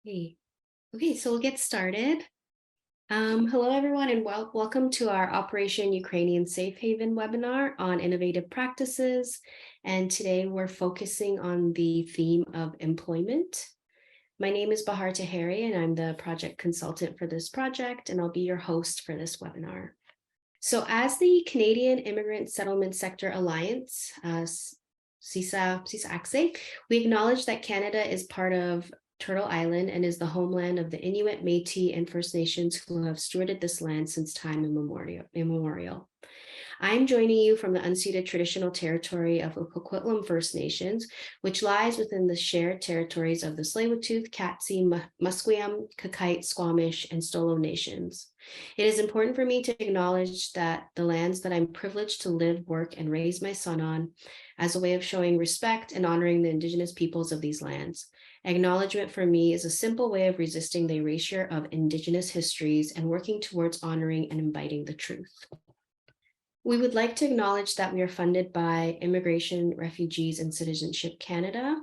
Hey. Okay, so we'll get started. Hello, everyone, and welcome to our Operation Ukrainian Safe Haven webinar on innovative practices. And today we're focusing on the theme of employment. My name is Bahar Taheri, and I'm the project consultant for this project, and I'll be your host for this webinar. So as the Canadian Immigrant Settlement Sector Alliance, CISA-ACSE, we acknowledge that Canada is part of Turtle Island and is the homeland of the Inuit, Métis, and First Nations who have stewarded this land since time immemorial. I'm joining you from the unceded traditional territory of the Coquitlam First Nations, which lies within the shared territories of the Tsleil-Waututh, Katzie, Musqueam, Kakite, Squamish, and Stolo nations. It is important for me to acknowledge that the lands that I'm privileged to live, work, and raise my son on as a way of showing respect and honoring the Indigenous peoples of these lands. Acknowledgement for me is a simple way of resisting the erasure of Indigenous histories and working towards honoring and inviting the truth. We would like to acknowledge that we are funded by Immigration, Refugees, and Citizenship Canada.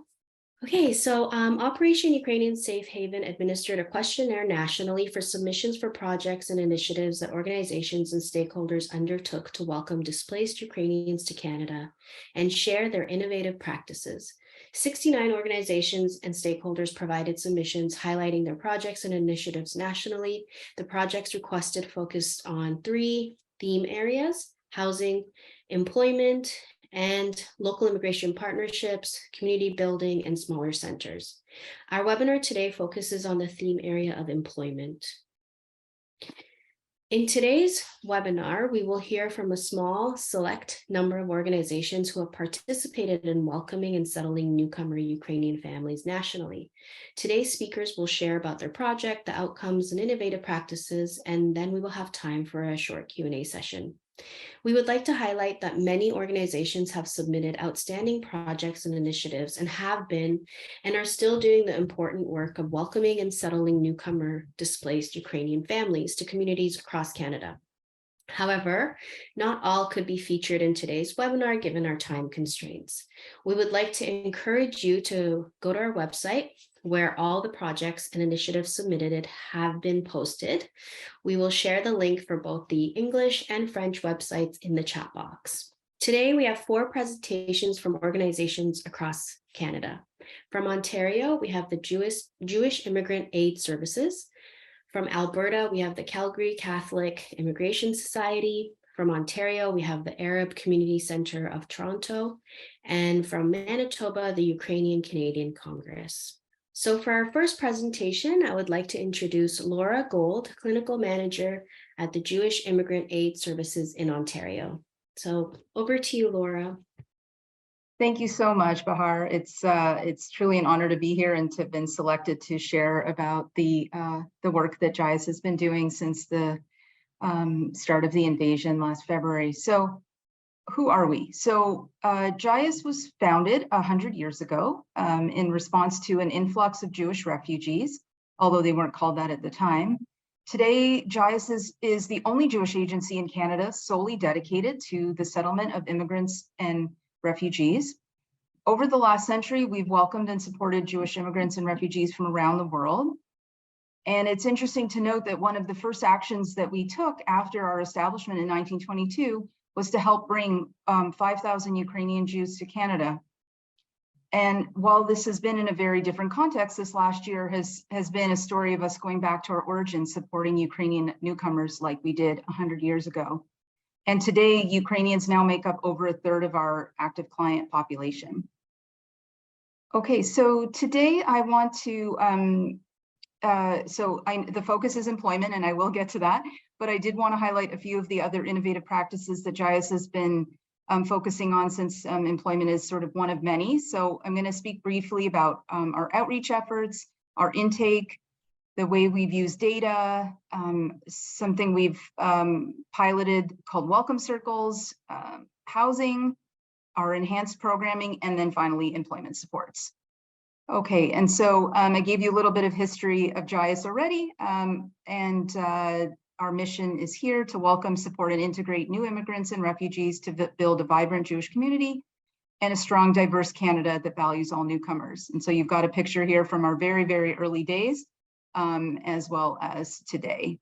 Okay, so Operation Ukrainian Safe Haven administered a questionnaire nationally for submissions for projects and initiatives that organizations and stakeholders undertook to welcome displaced Ukrainians to Canada and share their innovative practices. 69 organizations and stakeholders provided submissions highlighting their projects and initiatives nationally. The projects requested focused on 3 theme areas: housing, employment, and local immigration partnerships, community building, and smaller centers. Our webinar today focuses on the theme area of employment. In today's webinar, we will hear from a small, select number of organizations who have participated in welcoming and settling newcomer Ukrainian families nationally. Today's speakers will share about their project, the outcomes, and innovative practices, and then we will have time for a short Q&A session. We would like to highlight that many organizations have submitted outstanding projects and initiatives and have been and are still doing the important work of welcoming and settling newcomer displaced Ukrainian families to communities across Canada. However, not all could be featured in today's webinar given our time constraints. We would like to encourage you to go to our website where all the projects and initiatives submitted have been posted. We will share the link for both the English and French websites in the chat box. Today, we have 4 presentations from organizations across Canada. From Ontario, we have the Jewish Immigrant Aid Services. From Alberta, we have the Calgary Catholic Immigration Society. From Ontario, we have the Arab Community Center of Toronto. And from Manitoba, the Ukrainian Canadian Congress. So for our first presentation, I would like to introduce Laura Gold, Clinical Manager at the Jewish Immigrant Aid Services in Ontario. So over to you, Laura. Thank you so much, Bahar. It's truly an honor to be here and to have been selected to share about the work that JIAS has been doing since the start of the invasion last February. So who are we? So JIAS was founded 100 years ago in response to an influx of Jewish refugees, although they weren't called that at the time. Today, JIAS is the only Jewish agency in Canada solely dedicated to the settlement of immigrants and refugees. Over the last century, we've welcomed and supported Jewish immigrants and refugees from around the world. And it's interesting to note that one of the first actions that we took after our establishment in 1922 was to help bring 5,000 Ukrainian Jews to Canada. And while this has been in a very different context, this last year has been a story of us going back to our origins, supporting Ukrainian newcomers like we did 100 years ago. And today, Ukrainians now make up over 1/3 of our active client population. Okay, so today I want to, the focus is employment, and I will get to that, but I did want to highlight a few of the other innovative practices that JIAS has been focusing on since employment is sort of one of many. So I'm going to speak briefly about our outreach efforts, our intake, the way we've used data, something we've piloted called welcome circles, housing, our enhanced programming, and then finally employment supports. Okay, and so I gave you a little bit of history of JIAS already, and our mission is here to welcome, support, and integrate new immigrants and refugees to build a vibrant Jewish community and a strong, diverse Canada that values all newcomers. And so you've got a picture here from our very, very early days, as well as today,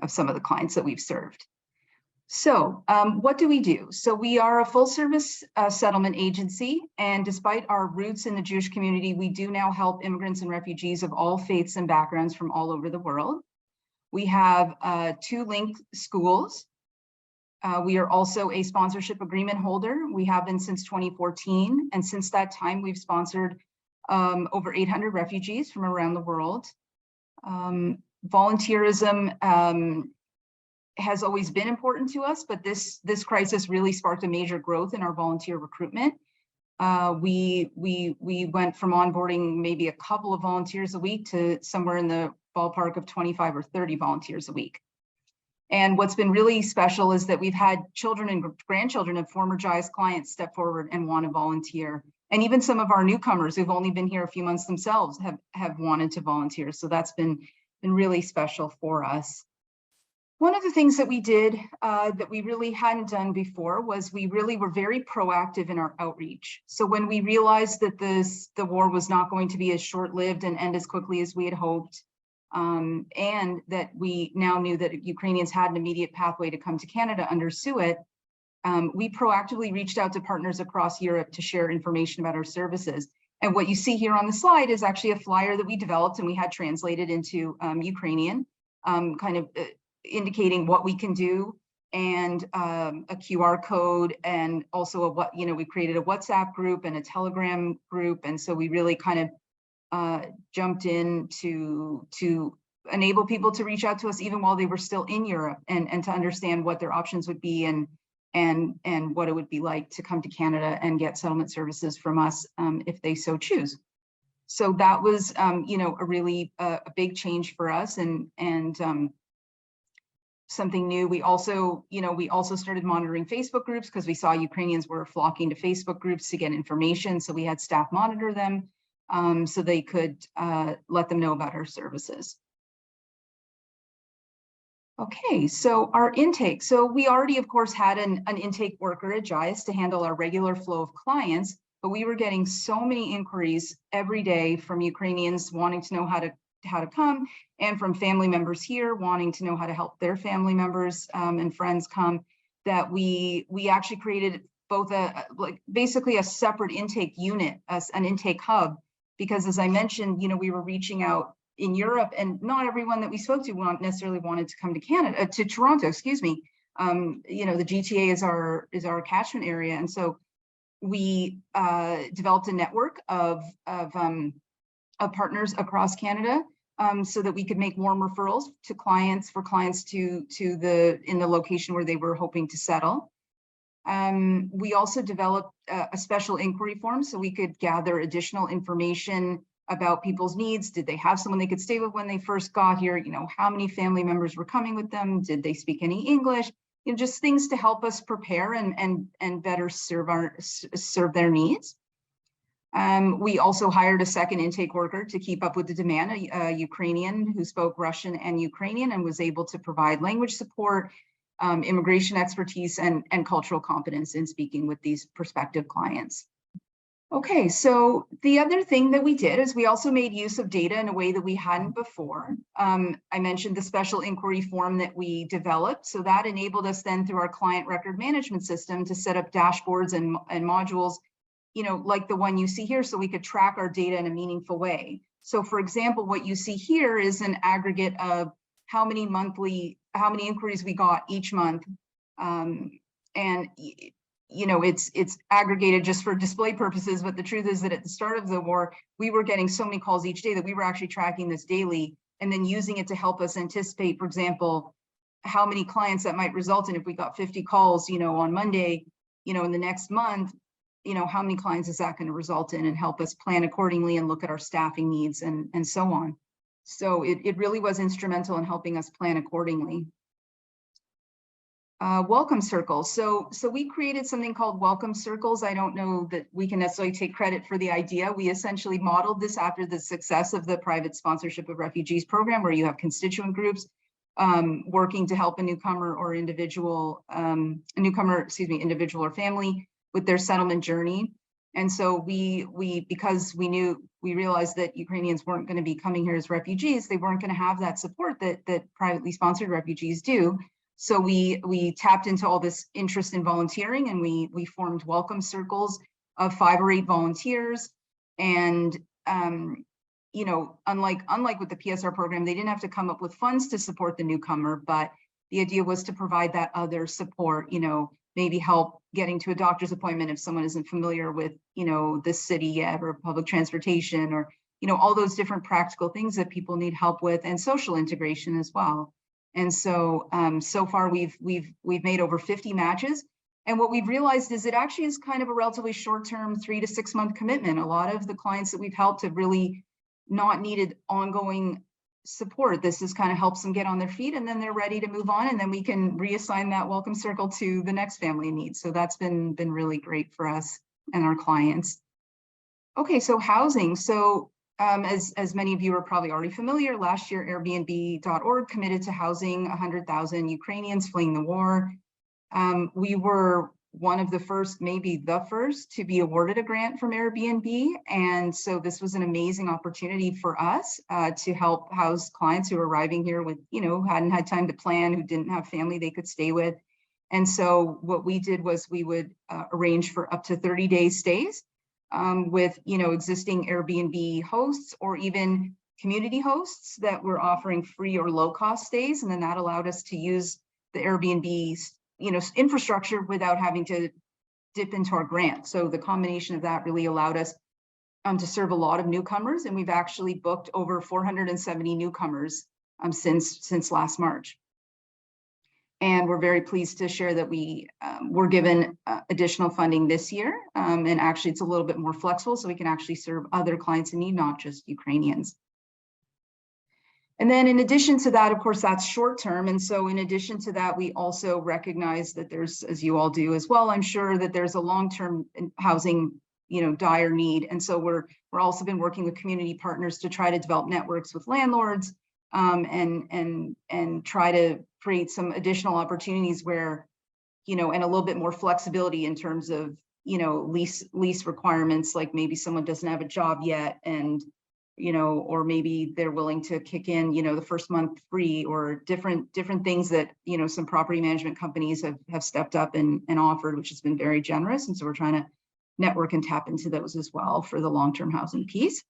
of some of the clients that we've served. So what do we do? So we are a full service settlement agency, and despite our roots in the Jewish community, we do now help immigrants and refugees of all faiths and backgrounds from all over the world. We have 2 linked schools. We are also a sponsorship agreement holder. We have been since 2014, and since that time, we've sponsored over 800 refugees from around the world. Volunteerism has always been important to us, but this crisis really sparked a major growth in our volunteer recruitment. We went from onboarding maybe a couple of volunteers a week to somewhere in the ballpark of 25 or 30 volunteers a week. And what's been really special is that we've had children and grandchildren of former JICE clients step forward and want to volunteer. And even some of our newcomers who've only been here a few months themselves have wanted to volunteer. So that's been really special for us. One of the things that we did that we really hadn't done before was we really were very proactive in our outreach. So when we realized that the war was not going to be as short-lived and end as quickly as we had hoped, and that we now knew that Ukrainians had an immediate pathway to come to Canada under SUIT, we proactively reached out to partners across Europe to share information about our services. And what you see here on the slide is actually a flyer that we developed and we had translated into Ukrainian, indicating what we can do, and a QR code, and also we created a WhatsApp group and a Telegram group. And so we really kind of jumped in to enable people to reach out to us even while they were still in Europe, and to understand what their options would be, and what it would be like to come to Canada and get settlement services from us if they so choose. So that was a really a big change for us, and something new. We also started monitoring Facebook groups because we saw Ukrainians were flocking to Facebook groups to get information. So we had staff monitor them so they could let them know about our services. Okay, so our intake. So we already, of course, had an intake worker at JICE to handle our regular flow of clients, but we were getting so many inquiries every day from Ukrainians wanting to know how to come, and from family members here wanting to know how to help their family members and friends come, that we actually created both basically a separate intake unit, an intake hub, because as I mentioned, we were reaching out in Europe, and not everyone that we spoke to necessarily wanted to come to Canada, to Toronto, excuse me. The GTA is our catchment area, and so we developed a network of partners across Canada, so that we could make warm referrals to clients, in the location where they were hoping to settle. We also developed a special inquiry form so we could gather additional information about people's needs. Did they have someone they could stay with when they first got here? How many family members were coming with them? Did they speak any English? Just things to help us prepare and better serve their needs. We also hired a second intake worker to keep up with the demand, a Ukrainian who spoke Russian and Ukrainian and was able to provide language support, immigration expertise, and cultural competence in speaking with these prospective clients. Okay, so the other thing that we did is we also made use of data in a way that we hadn't before. I mentioned the special inquiry form that we developed. So that enabled us then through our client record management system to set up dashboards and modules, like the one you see here, so we could track our data in a meaningful way. So for example, what you see here is an aggregate of how many inquiries we got each month. It's aggregated just for display purposes, but the truth is that at the start of the war, we were getting so many calls each day that we were actually tracking this daily and then using it to help us anticipate, for example, how many clients that might result in. If we got 50 calls, on Monday, in the next month, how many clients is that going to result in, and help us plan accordingly and look at our staffing needs and so on. So it really was instrumental in helping us plan accordingly. Welcome circles. So we created something called welcome circles. I don't know that we can necessarily take credit for the idea. We essentially modeled this after the success of the private sponsorship of refugees program, where you have constituent groups working to help a newcomer or individual, individual or family their settlement journey. And so because we realized that Ukrainians weren't going to be coming here as refugees, they weren't going to have that support that privately sponsored refugees do. So we tapped into all this interest in volunteering, and we formed welcome circles of 5 or 8 volunteers. And you know, unlike with the PSR program, they didn't have to come up with funds to support the newcomer, but the idea was to provide that other support, you know, maybe help getting to a doctor's appointment if someone isn't familiar with, you know, the city yet, or public transportation, or, you know, all those different practical things that people need help with, and social integration as well. And so, so far we've made over 50 matches. And what we've realized is it actually is kind of a relatively short-term 3 to 6 month commitment. A lot of the clients that we've helped have really not needed ongoing support. This has kind of helps them get on their feet, and then they're ready to move on, and then we can reassign that welcome circle to the next family in need. So that's been really great for us and our clients. Okay, so housing. So as many of you are probably already familiar, last year Airbnb.org committed to housing 100,000 Ukrainians fleeing the war. We were one of the first, maybe the first, to be awarded a grant from Airbnb. And so this was an amazing opportunity for us to help house clients who were arriving here with, you know, hadn't had time to plan, who didn't have family they could stay with. And so what we did was we would arrange for up to 30-day stays with, you know, existing Airbnb hosts, or even community hosts that were offering free or low-cost stays. And then that allowed us to use the Airbnb's, you know, infrastructure without having to dip into our grant. So the combination of that really allowed us to serve a lot of newcomers, and we've actually booked over 470 newcomers since last March. And we're very pleased to share that we were given additional funding this year, and actually it's a little bit more flexible, so we can actually serve other clients in need, not just Ukrainians. And then in addition to that, of course, that's short term. And so in addition to that, we also recognize that there's, as you all do as well, I'm sure, that there's a long-term housing, you know, dire need. And so we're also been working with community partners to try to develop networks with landlords, and try to create some additional opportunities where, you know, and a little bit more flexibility in terms of, you know, lease requirements, like maybe someone doesn't have a job yet, and you know, or maybe they're willing to kick in, you know, the first month free, or different things that, you know, some property management companies have stepped up and offered, which has been very generous. And so we're trying to network and tap into those as well for the long-term housing piece.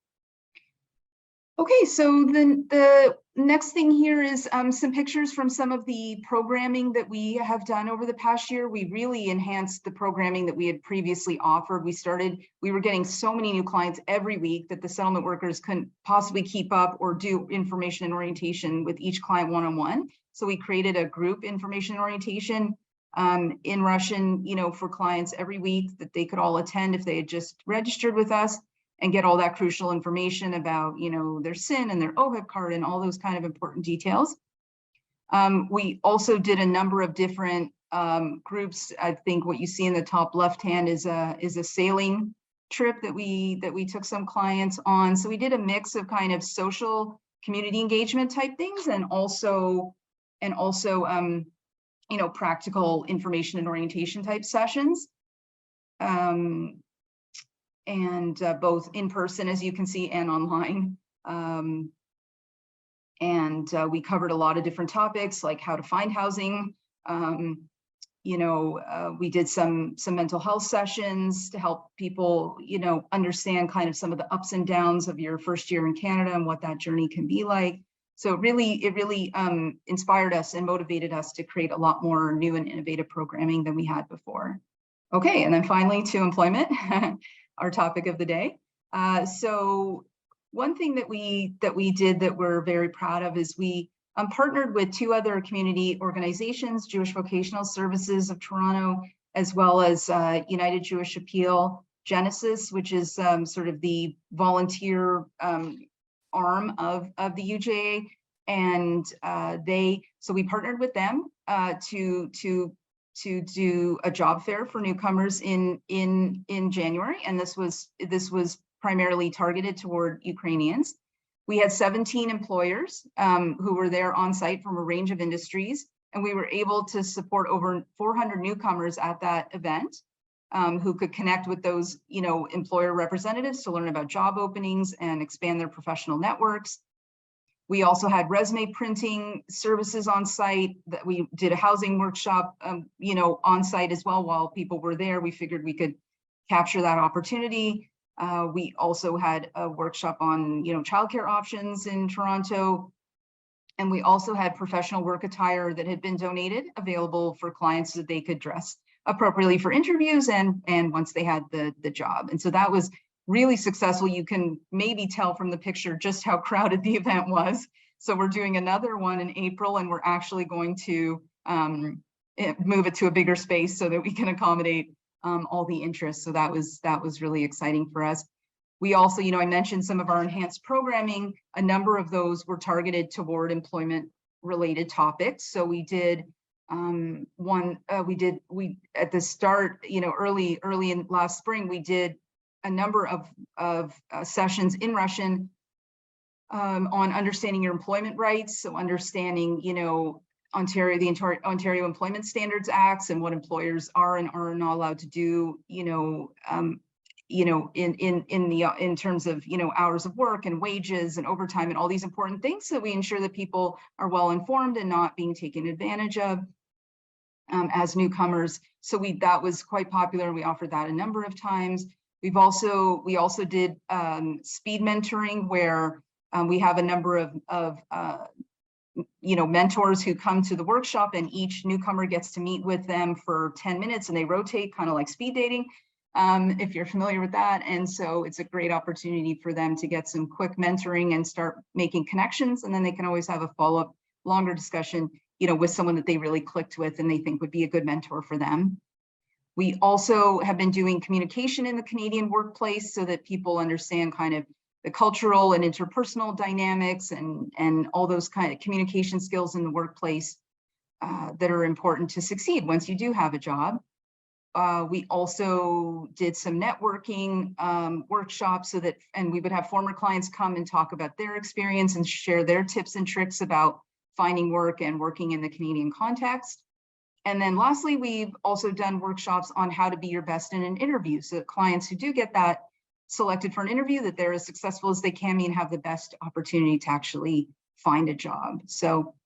Okay, so then the next thing here is some pictures from some of the programming that we have done over the past year. We really enhanced the programming that we had previously offered. We were getting so many new clients every week that the settlement workers couldn't possibly keep up or do information and orientation with each client one-on-one. So we created a group information orientation in Russian, you know, for clients every week that they could all attend if they had just registered with us, and get all that crucial information about, you know, their SIN and their OHIP card and all those kind of important details. We also did a number of different groups. I think what you see in the top left hand is a sailing trip that we took some clients on. So we did a mix of kind of social community engagement type things, and also you know, practical information and orientation type sessions. And both in person, as you can see, and online. We covered a lot of different topics, like how to find housing. You know, we did some mental health sessions to help people, you know, understand kind of some of the ups and downs of your first year in Canada and what that journey can be like. So it really inspired us and motivated us to create a lot more new and innovative programming than we had before. Okay, and then finally to employment. Our topic of the day. So one thing that we did that we're very proud of is we partnered with 2 other community organizations, Jewish Vocational Services of Toronto, as well as United Jewish Appeal Genesis, which is sort of the volunteer arm of the UJA. And so we partnered with them to do a job fair for newcomers in January, and this was primarily targeted toward Ukrainians. We had 17 employers who were there on site from a range of industries, and we were able to support over 400 newcomers at that event. who could connect with those, employer representatives to learn about job openings and expand their professional networks. We also had resume printing services on site. That we did a housing workshop, on site as well while people were there. We figured we could capture that opportunity. We also had a workshop on, childcare options in Toronto. And we also had professional work attire that had been donated available for clients so that they could dress appropriately for interviews and once they had the job. And so that was really successful. You can maybe tell from the picture just how crowded the event was. So we're doing another one in April, and we're actually going to move it to a bigger space so that we can accommodate all the interest. So that was really exciting for us. We also, I mentioned some of our enhanced programming. A number of those were targeted toward employment related topics. So we did we at the start, early in last spring, we did a number of sessions in Russian on understanding your employment rights. So understanding, the Ontario Employment Standards Acts and what employers are and are not allowed to do, in terms of, hours of work and wages and overtime and all these important things, so we ensure that people are well informed and not being taken advantage of as newcomers. So that was quite popular, and we offered that a number of times. We also did speed mentoring, where we have a number of mentors who come to the workshop, and each newcomer gets to meet with them for 10 minutes, and they rotate, kind of like speed dating, if you're familiar with that. And so it's a great opportunity for them to get some quick mentoring and start making connections, and then they can always have a follow-up longer discussion, with someone that they really clicked with and they think would be a good mentor for them. We also have been doing communication in the Canadian workplace so that people understand kind of the cultural and interpersonal dynamics and all those kind of communication skills in the workplace that are important to succeed once you do have a job. We also did some networking workshops and we would have former clients come and talk about their experience and share their tips and tricks about finding work and working in the Canadian context. And then lastly, we've also done workshops on how to be your best in an interview, so that clients who do get that selected for an interview, that they're as successful as they can be and have the best opportunity to actually find a job. So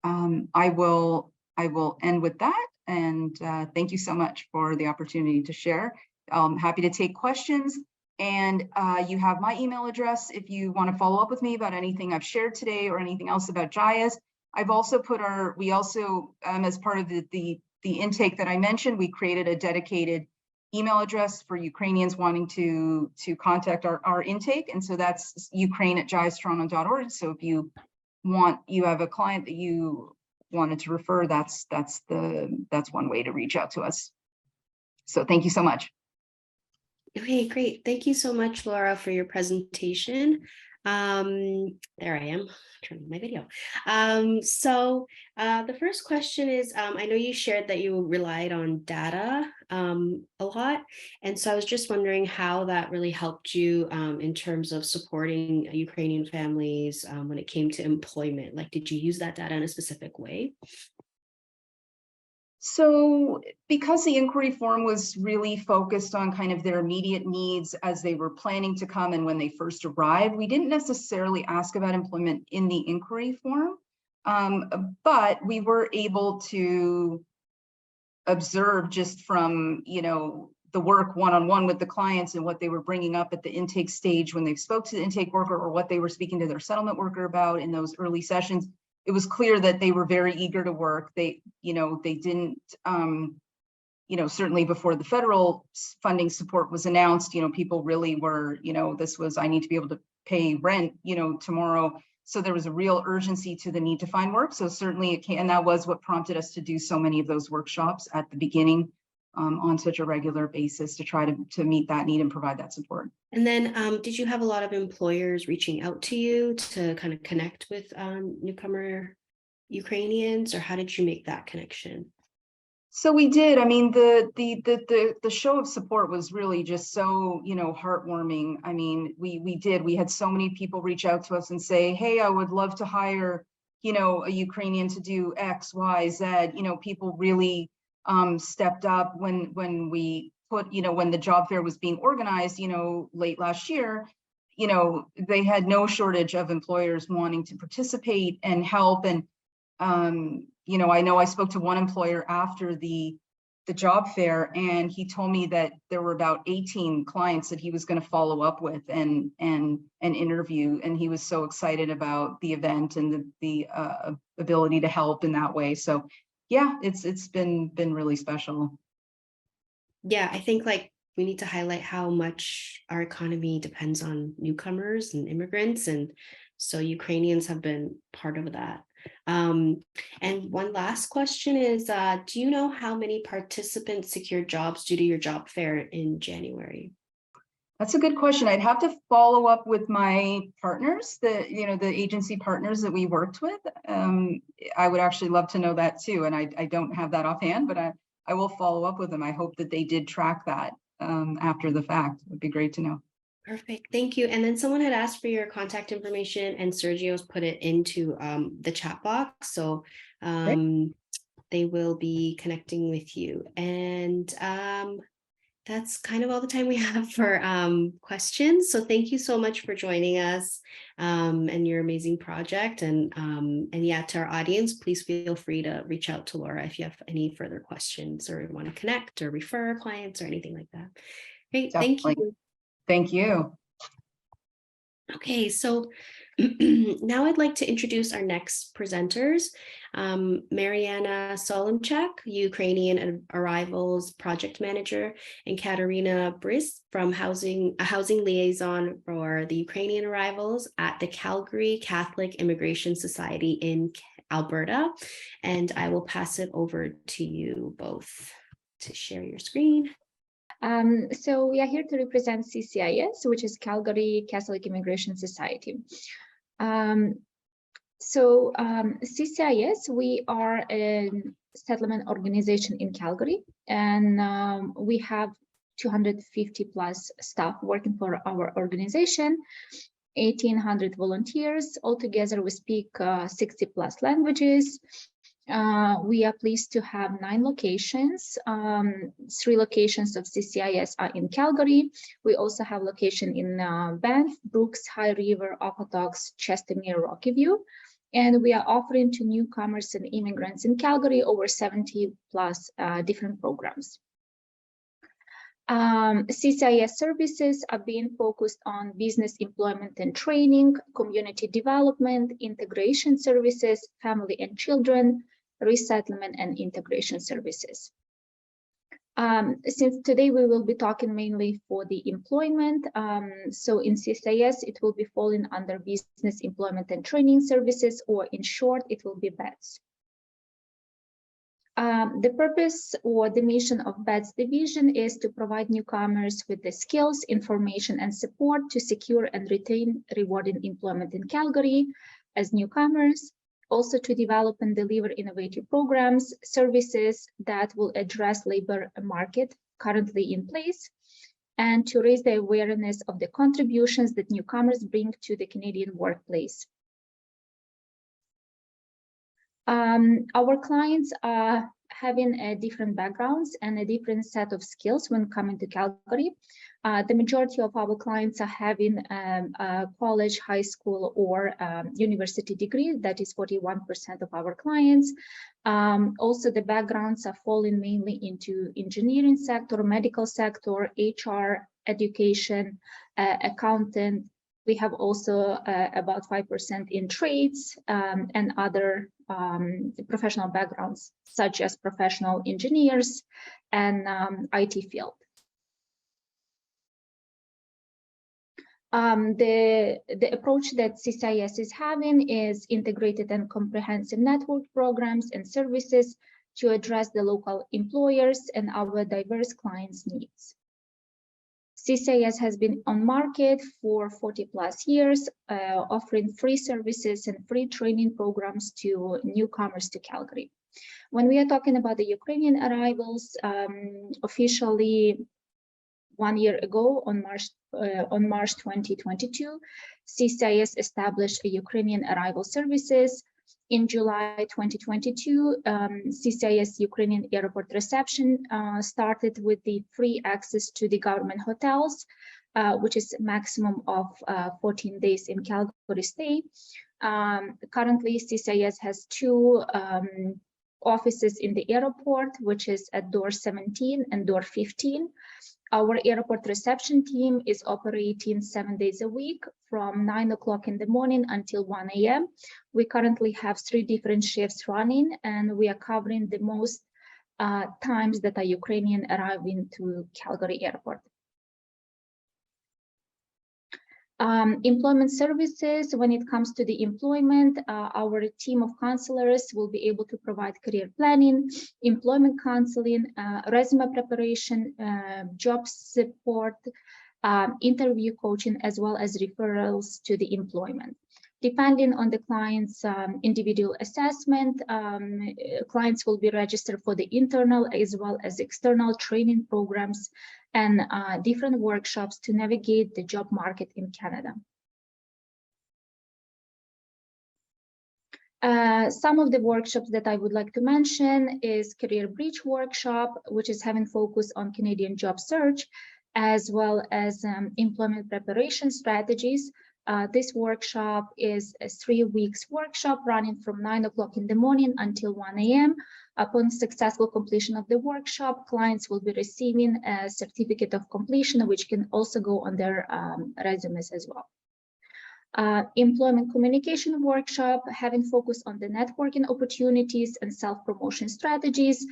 I will end with that, and thank you so much for the opportunity to share. I'm happy to take questions, and you have my email address if you want to follow up with me about anything I've shared today or anything else about JIAS. I've also put as part of the intake that I mentioned, we created a dedicated email address for Ukrainians wanting to contact our intake. And so that's ukraine@jiastoronto.org. So if you have a client that you wanted to refer, that's one way to reach out to us. So thank you so much. Okay, great. Thank you so much, Laura, for your presentation. There I am, turning my video. So the first question is, I know you shared that you relied on data a lot. And so I was just wondering how that really helped you in terms of supporting Ukrainian families when it came to employment. Like, did you use that data in a specific way? So because the inquiry form was really focused on kind of their immediate needs as they were planning to come and when they first arrived, we didn't necessarily ask about employment in the inquiry form, but we were able to observe just from, the work one-on-one with the clients and what they were bringing up at the intake stage when they spoke to the intake worker, or what they were speaking to their settlement worker about in those early sessions. It was clear that they were very eager to work. They didn't, certainly before the federal funding support was announced, people really were, this was, I need to be able to pay rent, tomorrow. So there was a real urgency to the need to find work. So certainly it can, and that was what prompted us to do so many of those workshops at the beginning on such a regular basis to try to meet that need and provide that support. And then did you have a lot of employers reaching out to you to kind of connect with newcomer Ukrainians, or how did you make that connection? So we did. I mean, the show of support was really just so, heartwarming. I mean, we had so many people reach out to us and say, hey, I would love to hire, a Ukrainian to do X, Y, Z. People really stepped up when we put, when the job fair was being organized, late last year, they had no shortage of employers wanting to participate and help. And, I know I spoke to one employer after the job fair, and he told me that there were about 18 clients that he was going to follow up with and interview. And he was so excited about the event and the ability to help in that way. So yeah, it's been really special. Yeah, I think like we need to highlight how much our economy depends on newcomers and immigrants. And so Ukrainians have been part of that. And one last question is, do you know how many participants secured jobs due to your job fair in January? That's a good question. I'd have to follow up with my partners, the agency partners that we worked with. I would actually love to know that too. And I don't have that offhand, but I will follow up with them. I hope that they did track that after the fact. It would be great to know. Perfect. Thank you. And then someone had asked for your contact information, and Sergio's put it into the chat box. So they will be connecting with you. And that's kind of all the time we have for questions. So thank you so much for joining us and your amazing project. And yeah, to our audience, please feel free to reach out to Laura if you have any further questions or want to connect or refer clients or anything like that. Great. Definitely. Thank you. Thank you. Okay, so now I'd like to introduce our next presenters. Mariana Solomchak, Ukrainian Arrivals Project Manager, and Katerina Bris from a housing liaison for the Ukrainian arrivals at the Calgary Catholic Immigration Society in Alberta. And I will pass it over to you both to share your screen. So we are here to represent CCIS, which is Calgary Catholic Immigration Society. CCIS, we are a settlement organization in Calgary, and we have 250 plus staff working for our organization, 1,800 volunteers. Altogether, we speak 60 plus languages. We are pleased to have 9 locations. 3 locations of CCIS are in Calgary. We also have location in Banff, Brooks, High River, Okotoks, Chestermere, Rocky View. And we are offering to newcomers and immigrants in Calgary over 70 plus different programs. CCIS services are being focused on business employment and training, community development, integration services, family and children, resettlement and integration services. Since today we will be talking mainly for the employment, so in CCIS it will be falling under business employment and training services, or in short it will be BETS. The purpose or the mission of BETS division is to provide newcomers with the skills, information, and support to secure and retain rewarding employment in Calgary as newcomers, also to develop and deliver innovative programs, services that will address labor market currently in place, and to raise the awareness of the contributions that newcomers bring to the Canadian workplace. Our clients are having different backgrounds and a different set of skills when coming to Calgary. The majority of our clients are having a college, high school, or university degree. That is 41% of our clients. Also, the backgrounds are falling mainly into engineering sector, medical sector, HR, education, accountant. We have also about 5% in trades and other professional backgrounds, such as professional engineers and IT field. The approach that CCIS is having is integrated and comprehensive network programs and services to address the local employers and our diverse clients' needs. CCIS has been on market for 40 plus years, offering free services and free training programs to newcomers to Calgary. When we are talking about the Ukrainian arrivals, officially 1 year ago on March 2022, CCIS established a Ukrainian arrival services In July 2022, CCIS Ukrainian Airport Reception started with the free access to the government hotels, which is a maximum of 14 days in Calgary stay. Currently, CCIS has 2 offices in the airport, which is at door 17 and door 15. Our airport reception team is operating 7 days a week from 9 o'clock in the morning until 1 a.m. We currently have 3 different shifts running, and we are covering the most times that a Ukrainian arriving to Calgary Airport. Employment services, when it comes to the employment, our team of counselors will be able to provide career planning, employment counseling, resume preparation, job support, interview coaching, as well as referrals to the employment. Depending on the client's individual assessment, clients will be registered for the internal as well as external training programs and different workshops to navigate the job market in Canada. Some of the workshops that I would like to mention is Career Bridge Workshop, which is having focus on Canadian job search, as well as employment preparation strategies. This workshop is a 3 weeks workshop running from 9 o'clock in the morning until 1 a.m. Upon successful completion of the workshop, clients will be receiving a certificate of completion, which can also go on their resumes as well. Employment communication workshop, having focus on the networking opportunities and self-promotion strategies,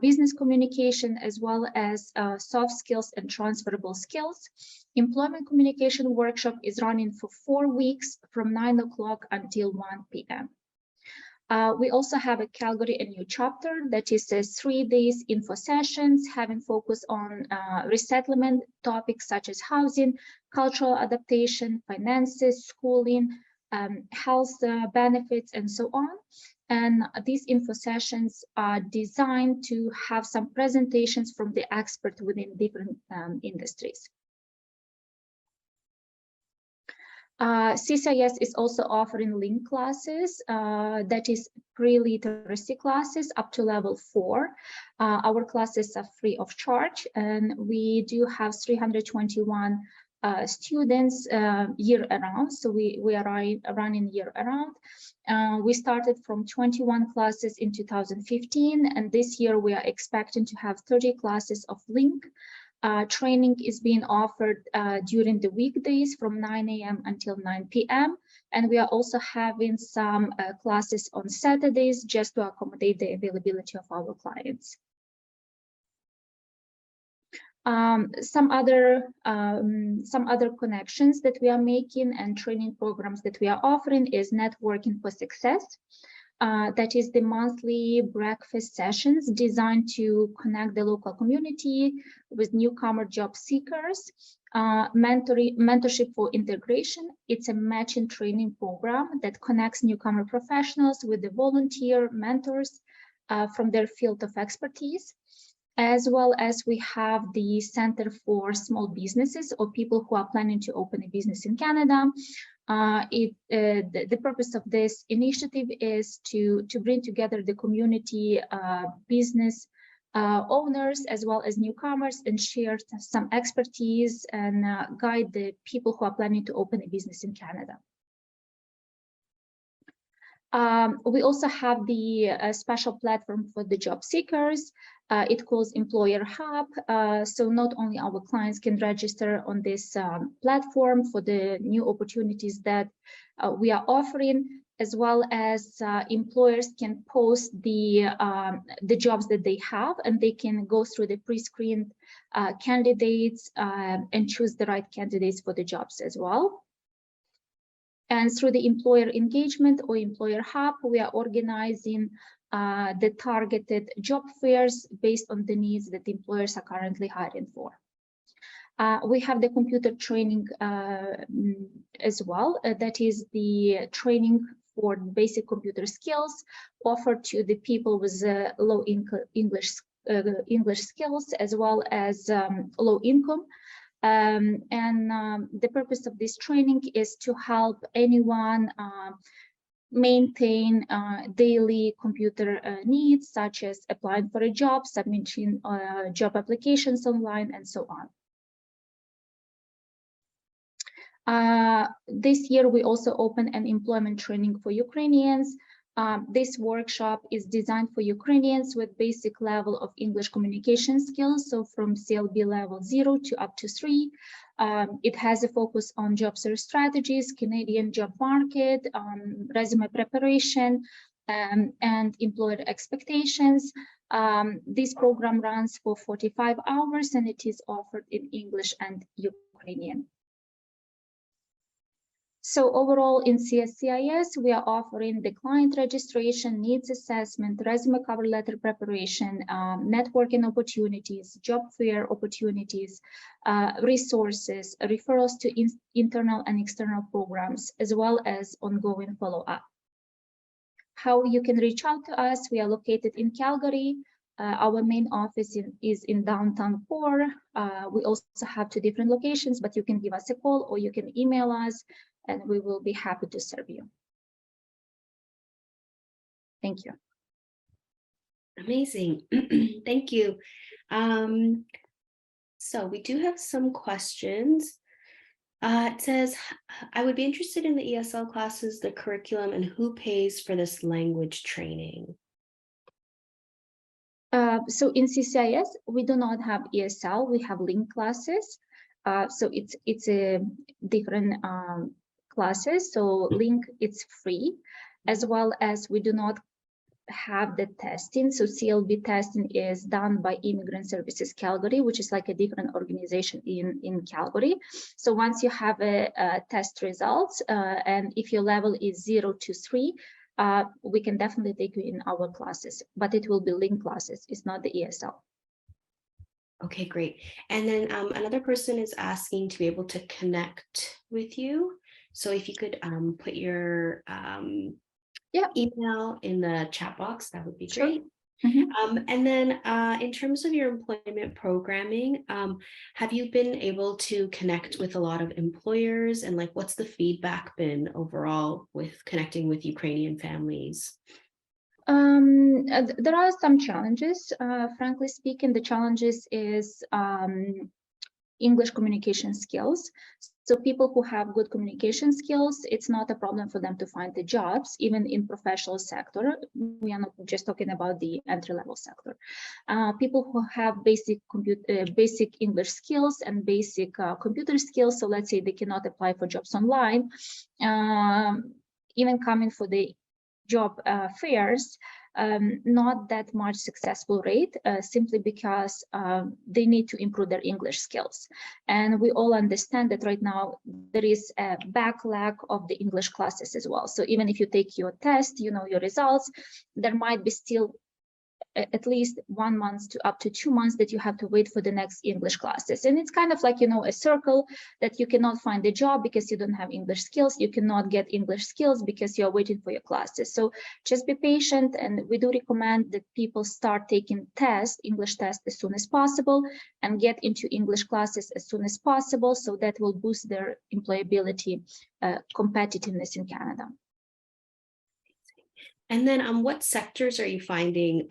business communication, as well as soft skills and transferable skills. Employment communication workshop is running for 4 weeks from 9 o'clock until 1 p.m. We also have a Calgary A New Chapter that is 3 days info sessions, having focus on resettlement topics such as housing, cultural adaptation, finances, schooling, health benefits, and so on. And these info sessions are designed to have some presentations from the experts within different industries. CCIS is also offering link classes, that is pre-literacy classes up to level 4. Our classes are free of charge, and we do have 321 students year around, so we are running year around. We started from 21 classes in 2015, and this year we are expecting to have 30 classes of link. Training is being offered during the weekdays from 9 a.m. until 9 p.m. And we are also having some classes on Saturdays just to accommodate the availability of our clients. Some other connections that we are making and training programs that we are offering is Networking for Success. That is the monthly breakfast sessions designed to connect the local community with newcomer job seekers. Mentorship for Integration. It's a matching training program that connects newcomer professionals with the volunteer mentors from their field of expertise. As well as we have the Center for Small Businesses or people who are planning to open a business in Canada. The purpose of this initiative is to bring together the community business owners as well as newcomers and share some expertise and guide the people who are planning to open a business in Canada. We also have the special platform for the job seekers. It calls Employer Hub. So not only our clients can register on this platform for the new opportunities that we are offering, as well as employers can post the jobs that they have, and they can go through the pre-screened candidates and choose the right candidates for the jobs as well. And through the employer engagement or Employer Hub, we are organizing the targeted job fairs based on the needs that employers are currently hiring for. We have the computer training as well. That is the training for basic computer skills offered to the people with low English skills as well as low income. The purpose of this training is to help anyone maintain daily computer needs, such as applying for a job, submitting job applications online, and so on. This year, we also opened an employment training for Ukrainians. This workshop is designed for Ukrainians with basic level of English communication skills, so from CLB level 0 to up to 3. It has a focus on job search strategies, Canadian job market, resume preparation, and employer expectations. This program runs for 45 hours and it is offered in English and Ukrainian. So overall in CSCIS, we are offering the client registration, needs assessment, resume cover letter preparation, networking opportunities, job fair opportunities, resources, referrals to internal and external programs, as well as ongoing follow-up. How you can reach out to us, we are located in Calgary. Our main office is in downtown core. We also have 2 different locations, but you can give us a call or you can email us, and we will be happy to serve you. Thank you. Amazing. Thank you. So we do have some questions. It says, I would be interested in the ESL classes, the curriculum, and who pays for this language training? So in CCIS, we do not have ESL, we have link classes. So it's a different classes. So link, it's free, as well as we do not have the testing. So CLB testing is done by Immigrant Services Calgary, which is like a different organization in Calgary. So once you have a test results, and if your level is 0 to 3, we can definitely take you in our classes, but it will be link classes. It's not the ESL. Okay, great. And then another person is asking to be able to connect with you. So if you could put your email in the chat box, that would be great. Mm-hmm. And then in terms of your employment programming, have you been able to connect with a lot of employers, and like what's the feedback been overall with connecting with Ukrainian families? There are some challenges, frankly speaking. The challenges is English communication skills. So people who have good communication skills, it's not a problem for them to find the jobs, even in professional sector. We are not just talking about the entry-level sector. People who have basic English skills and basic computer skills, so let's say they cannot apply for jobs online, even coming for the job fairs, not that much successful rate, simply because they need to improve their English skills. And we all understand that right now there is a backlog of the English classes as well. So even if you take your test, you know your results, there might be still at least 1 month to up to 2 months that you have to wait for the next English classes. And it's kind of like, you know, a circle that you cannot find a job because you don't have English skills. You cannot get English skills because you're waiting for your classes. So just be patient. And we do recommend that people start taking English tests as soon as possible and get into English classes as soon as possible. So that will boost their employability, competitiveness in Canada. And then what sectors are you finding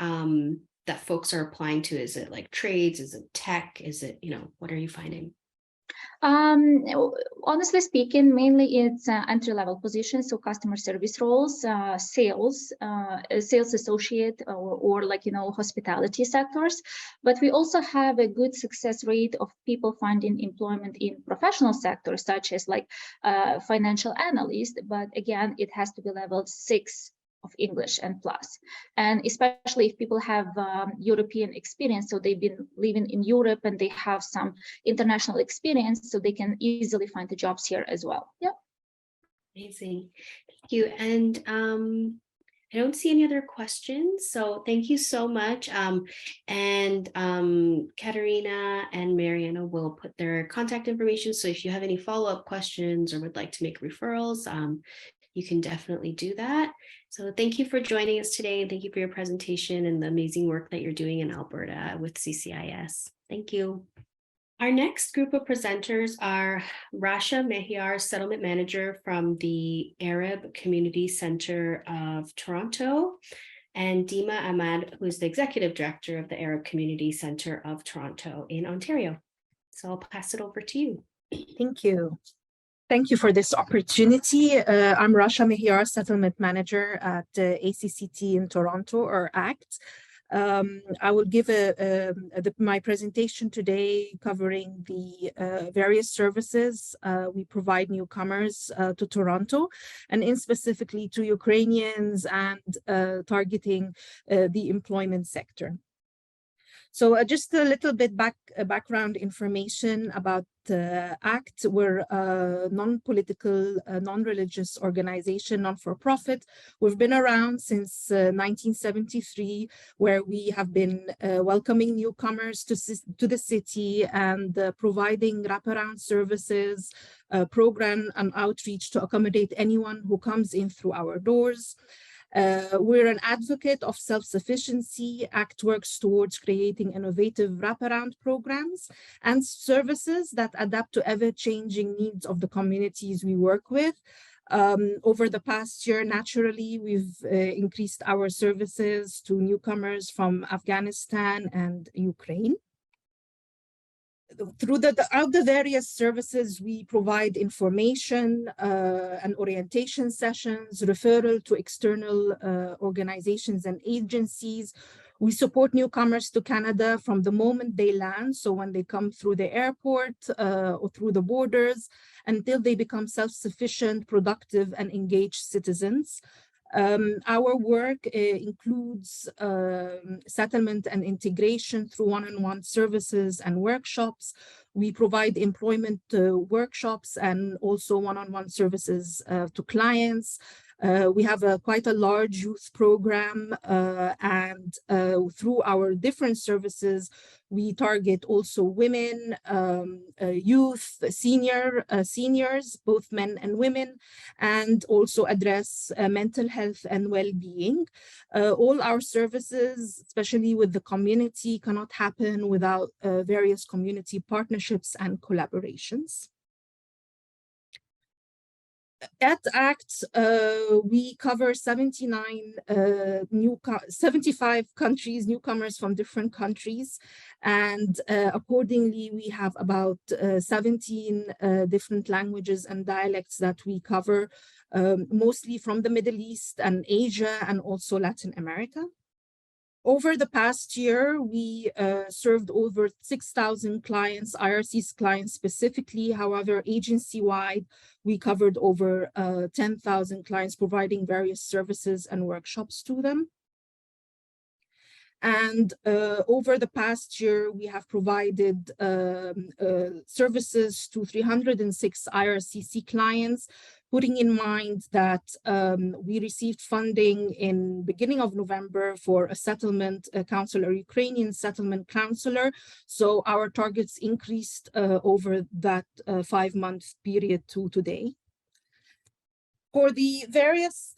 that folks are applying to? Is it like trades? Is it tech? Is it, you know, what are you finding? Honestly speaking, mainly it's entry-level positions, so customer service roles, sales associate, or like, you know, hospitality sectors. But we also have a good success rate of people finding employment in professional sectors, such as like financial analyst. But again, it has to be level 6 of English and plus, and especially if people have European experience, so they've been living in Europe and they have some international experience, so they can easily find the jobs here as well. Yeah. Amazing. Thank you. And I don't see any other questions, so thank you so much. And Katerina and Mariana will put their contact information, so if you have any follow-up questions or would like to make referrals, you can definitely do that. So thank you for joining us today, and thank you for your presentation and the amazing work that you're doing in Alberta with CCIS. Thank you. Our next group of presenters are Rasha Mehyar, Settlement Manager from the Arab Community Center of Toronto, and Dima Ahmad, who is the Executive Director of the Arab Community Center of Toronto in Ontario. So I'll pass it over to you. Thank you. Thank you for this opportunity. I'm Rasha Mehyar, Settlement Manager at ACCT in Toronto, or ACT. I will give my presentation today covering the various services we provide newcomers to Toronto, and in specifically to Ukrainians, and targeting the employment sector. So just a little bit background information about ACT. We're a non-political, non-religious organization, non-for-profit. We've been around since 1973, where we have been welcoming newcomers to the city and providing wraparound services, program and outreach to accommodate anyone who comes in through our doors. We're an advocate of self-sufficiency. ACT works towards creating innovative wraparound programs and services that adapt to ever-changing needs of the communities we work with. Over the past year, naturally, we've increased our services to newcomers from Afghanistan and Ukraine. Through the various services, we provide information and orientation sessions, referral to external organizations and agencies. We support newcomers to Canada from the moment they land, so when they come through the airport or through the borders, until they become self-sufficient, productive, and engaged citizens. Our work includes settlement and integration through one-on-one services and workshops. We provide employment workshops and also one-on-one services to clients. We have quite a large youth program, and through our different services, we target also women, youth, seniors, both men and women, and also address mental health and well-being. All our services, especially with the community, cannot happen without various community partnerships and collaborations. At ACT, we cover 75 countries, newcomers from different countries, and accordingly, we have about 17 different languages and dialects that we cover, mostly from the Middle East and Asia, and also Latin America. Over the past year, we served over 6,000 clients, IRC's clients specifically. However, agency-wide, we covered over 10,000 clients, providing various services and workshops to them. And over the past year, we have provided services to 306 IRCC clients, putting in mind that we received funding in beginning of November for a settlement counselor, Ukrainian settlement counselor. So our targets increased over that 5-month period to today. For the various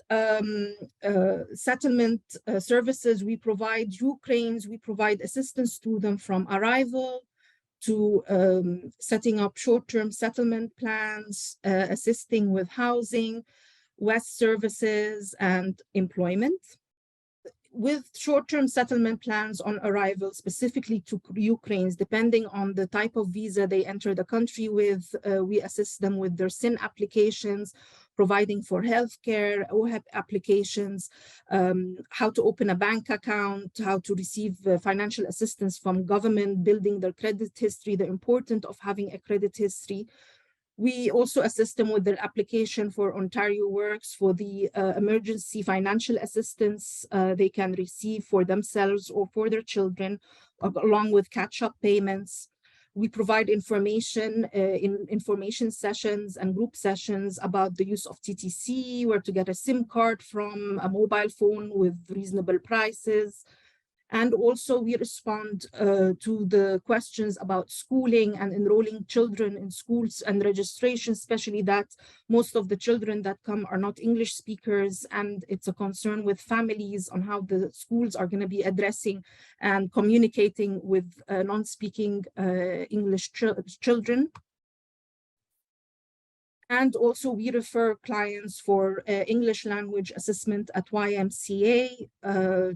settlement services we provide Ukrainians, we provide assistance to them from arrival to setting up short-term settlement plans, assisting with housing, West services, and employment. With short-term settlement plans on arrival, specifically to Ukrainians, depending on the type of visa they enter the country with, we assist them with their SIN applications, providing for healthcare, OUSH-OHPU applications, how to open a bank account, how to receive financial assistance from government, building their credit history, the importance of having a credit history. We also assist them with their application for Ontario Works for the emergency financial assistance they can receive for themselves or for their children, along with catch-up payments. We provide information in information sessions and group sessions about the use of TTC, where to get a SIM card from, a mobile phone with reasonable prices. And also we respond to the questions about schooling and enrolling children in schools and registration, especially that most of the children that come are not English speakers, and it's a concern with families on how the schools are going to be addressing and communicating with non-speaking English children. And also we refer clients for English language assessment at YMCA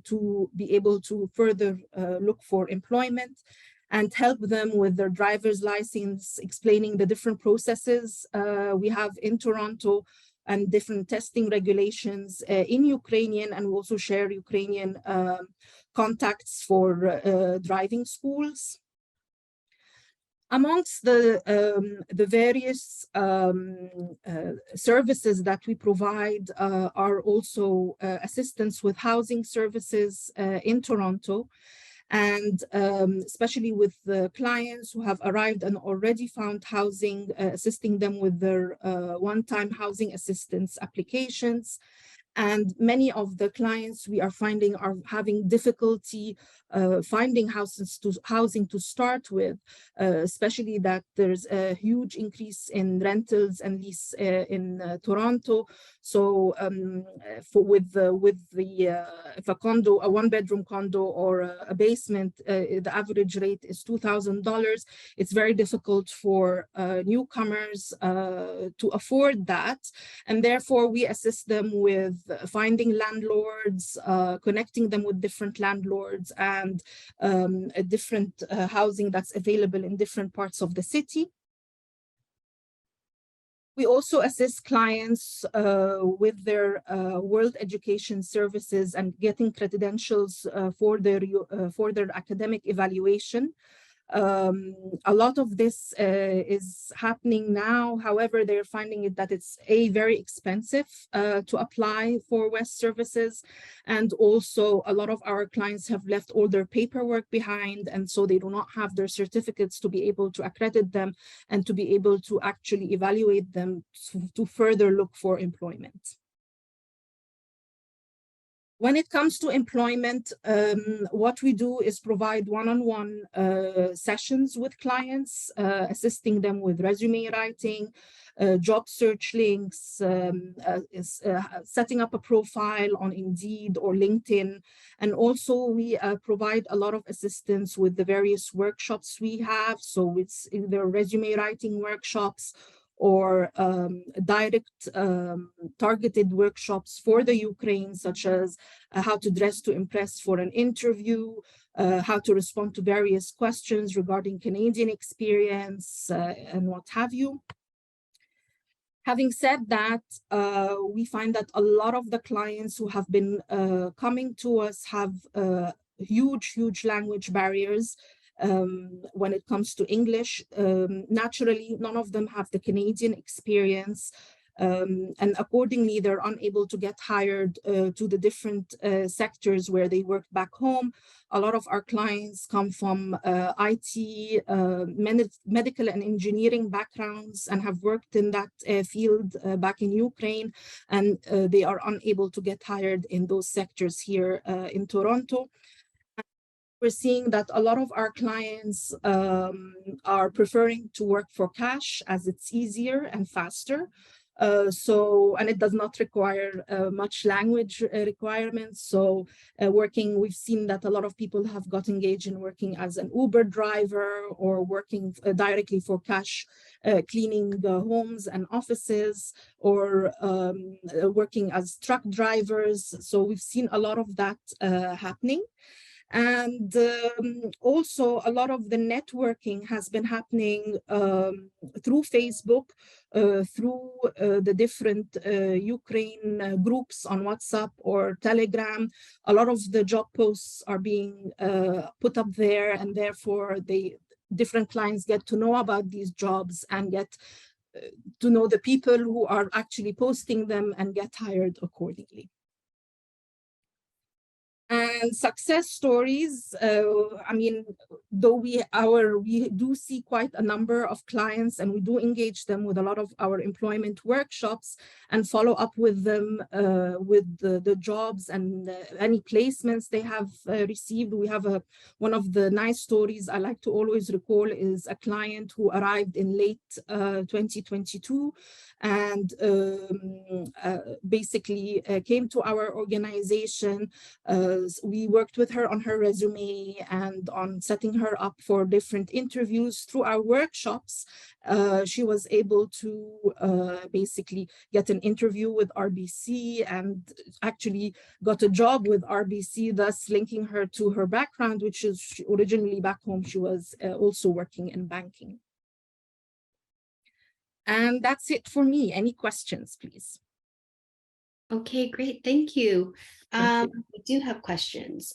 to be able to further look for employment and help them with their driver's license, explaining the different processes we have in Toronto and different testing regulations in Ukrainian, and we also share Ukrainian contacts for driving schools. Amongst the various services that we provide are also assistance with housing services in Toronto, and especially with the clients who have arrived and already found housing, assisting them with their one-time housing assistance applications. And many of the clients we are finding are having difficulty finding housing to start with, especially that there's a huge increase in rentals and lease in Toronto. So if a condo, a one-bedroom condo or a basement, the average rate is $2,000. It's very difficult for newcomers to afford that, and therefore we assist them with finding landlords, connecting them with different landlords, and a different housing that's available in different parts of the city. We also assist clients with their world education services and getting credentials for their academic evaluation. A lot of this is happening now. However, they're finding that it's very expensive to apply for WES services. And also a lot of our clients have left all their paperwork behind, and so they do not have their certificates to be able to accredit them and to be able to actually evaluate them to further look for employment. When it comes to employment, what we do is provide one-on-one sessions with clients, assisting them with resume writing, job search links, setting up a profile on Indeed or LinkedIn. And also we provide a lot of assistance with the various workshops we have. So it's either resume writing workshops or direct targeted workshops for the Ukraine, such as how to dress to impress for an interview, how to respond to various questions regarding Canadian experience, and what have you. Having said that, we find that a lot of the clients who have been coming to us have huge language barriers. When it comes to English, naturally, none of them have the Canadian experience, and accordingly, they're unable to get hired to the different sectors where they work back home. A lot of our clients come from IT, medical and engineering backgrounds and have worked in that field back in Ukraine, and they are unable to get hired in those sectors here in Toronto. We're seeing that a lot of our clients are preferring to work for cash as it's easier and faster. And it does not require much language requirements. So we've seen that a lot of people have got engaged in working as an Uber driver or working directly for cash, cleaning homes and offices, or working as truck drivers. So we've seen a lot of that happening. And also a lot of the networking has been happening through Facebook, through the different Ukraine groups on WhatsApp or Telegram. A lot of the job posts are being put up there, and therefore different clients get to know about these jobs and get to know the people who are actually posting them and get hired accordingly. And success stories, I mean, though we do see quite a number of clients, and we do engage them with a lot of our employment workshops and follow up with them with the jobs and any placements they have received. We have one of the nice stories I like to always recall is a client who arrived in late 2022 and basically came to our organization. We worked with her on her resume and on setting her up for different interviews. Through our workshops, she was able to basically get an interview with RBC and actually got a job with RBC, thus linking her to her background, which is originally back home. She was also working in banking. And that's it for me. Any questions, please? Okay, great. Thank you. Thank you. We do have questions.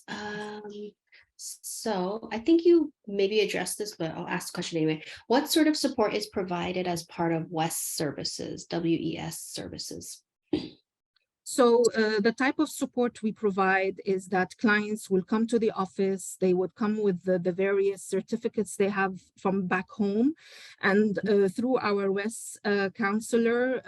So I think you maybe addressed this, but I'll ask the question anyway. What sort of support is provided as part of WES services, WES services? So the type of support we provide is that clients will come to the office, they would come with the various certificates they have from back home, and through our WES counselor,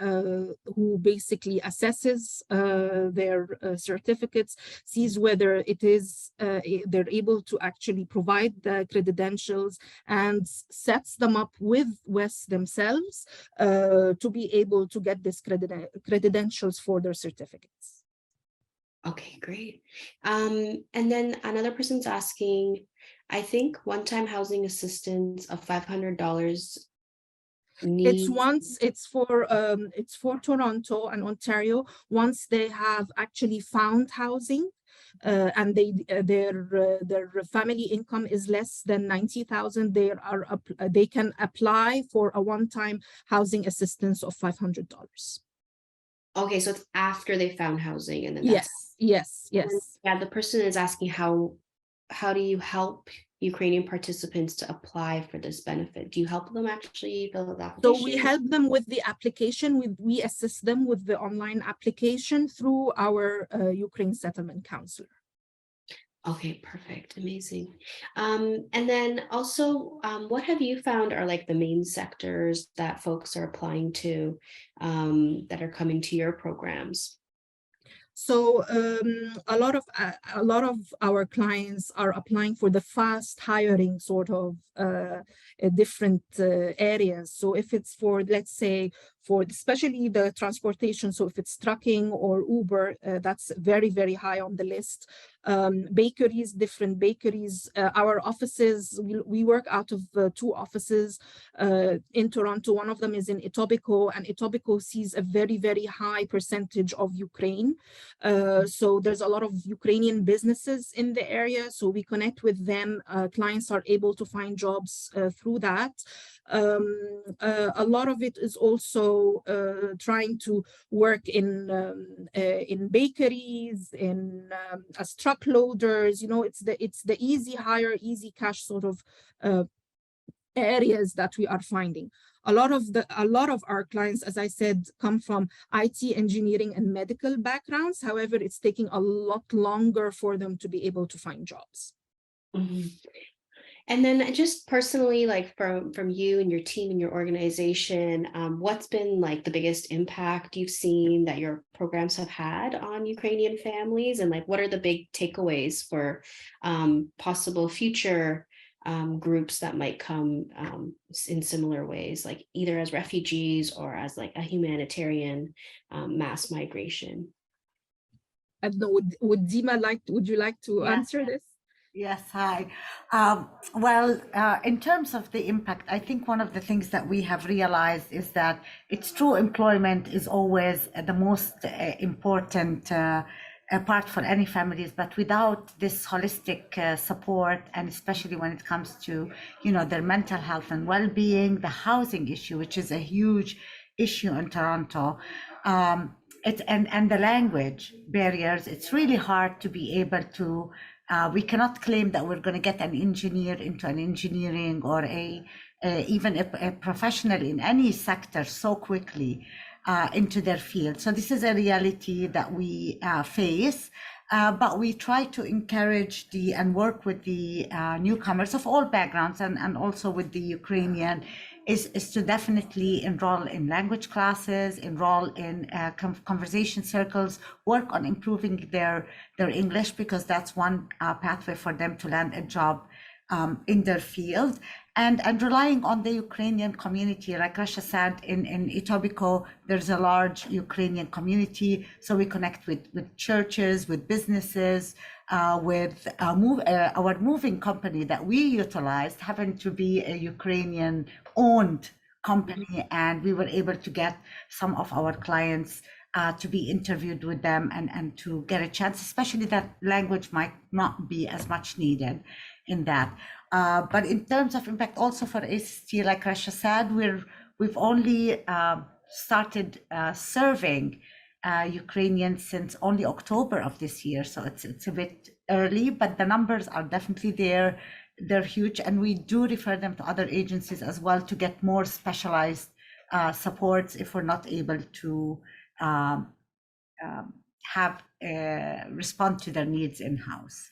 who basically assesses their certificates, sees whether it is they're able to actually provide the credentials, and sets them up with WES themselves to be able to get this credentials for their certificates. Okay, great. And then another person's asking, I think one-time housing assistance of $500 needs. It's for Toronto and Ontario. Once they have actually found housing, and their family income is less than 90,000, they can apply for a one-time housing assistance of $500. Okay, so it's after they found housing, and then Yes. Yeah, the person is asking how do you help Ukrainian participants to apply for this benefit? Do you help them actually fill out the application? So we help them with the application. We assist them with the online application through our Ukraine settlement counselor. Okay, perfect. Amazing. And then also, what have you found are like the main sectors that folks are applying to that are coming to your programs? So a lot of our clients are applying for the fast hiring sort of different areas. So if it's for, let's say, for especially the transportation, so if it's trucking or Uber, that's very, very high on the list. Bakeries, different bakeries. Our offices, we work out of two offices in Toronto. One of them is in Etobicoke, and Etobicoke sees a very, very high percentage of Ukraine. So there's a lot of Ukrainian businesses in the area. So we connect with them. Clients are able to find jobs through that. A lot of it is also trying to work in bakeries, as truck loaders. You know, it's the easy hire, easy cash sort of areas that we are finding. A lot of our clients, as I said, come from IT, engineering, and medical backgrounds. However, it's taking a lot longer for them to be able to find jobs. Mm-hmm. And then just personally, like from you and your team and your organization, what's been like the biggest impact you've seen that your programs have had on Ukrainian families? And like, what are the big takeaways for possible future groups that might come in similar ways, like either as refugees or as like a humanitarian mass migration? I don't know, would Dima would you like to answer this? Yes, hi. In terms of the impact, I think one of the things that we have realized is that it's true, employment is always the most important part for any families, but without this holistic support, and especially when it comes to, their mental health and well-being, the housing issue, which is a huge issue in Toronto, and the language barriers, it's really hard to be able to. We cannot claim that we're going to get an engineer into an engineering or even a professional in any sector so quickly into their field. So this is a reality that we face. But we try to encourage and work with the newcomers of all backgrounds, and also with the Ukrainian, is to definitely enroll in language classes, enroll in conversation circles, work on improving their English, because that's one pathway for them to land a job in their field, and relying on the Ukrainian community. Like Rasha said, in Etobicoke, there's a large Ukrainian community, so we connect with churches, with businesses, with our moving company that we utilized happened to be a Ukrainian owned company, and we were able to get some of our clients to be interviewed with them, and to get a chance, especially that language might not be as much needed in that. But in terms of impact also for ACT, like Rasha said, we've only started serving Ukrainians since only October of this year. So it's a bit early, but the numbers are definitely there. They're huge, and we do refer them to other agencies as well to get more specialized supports if we're not able to respond to their needs in-house.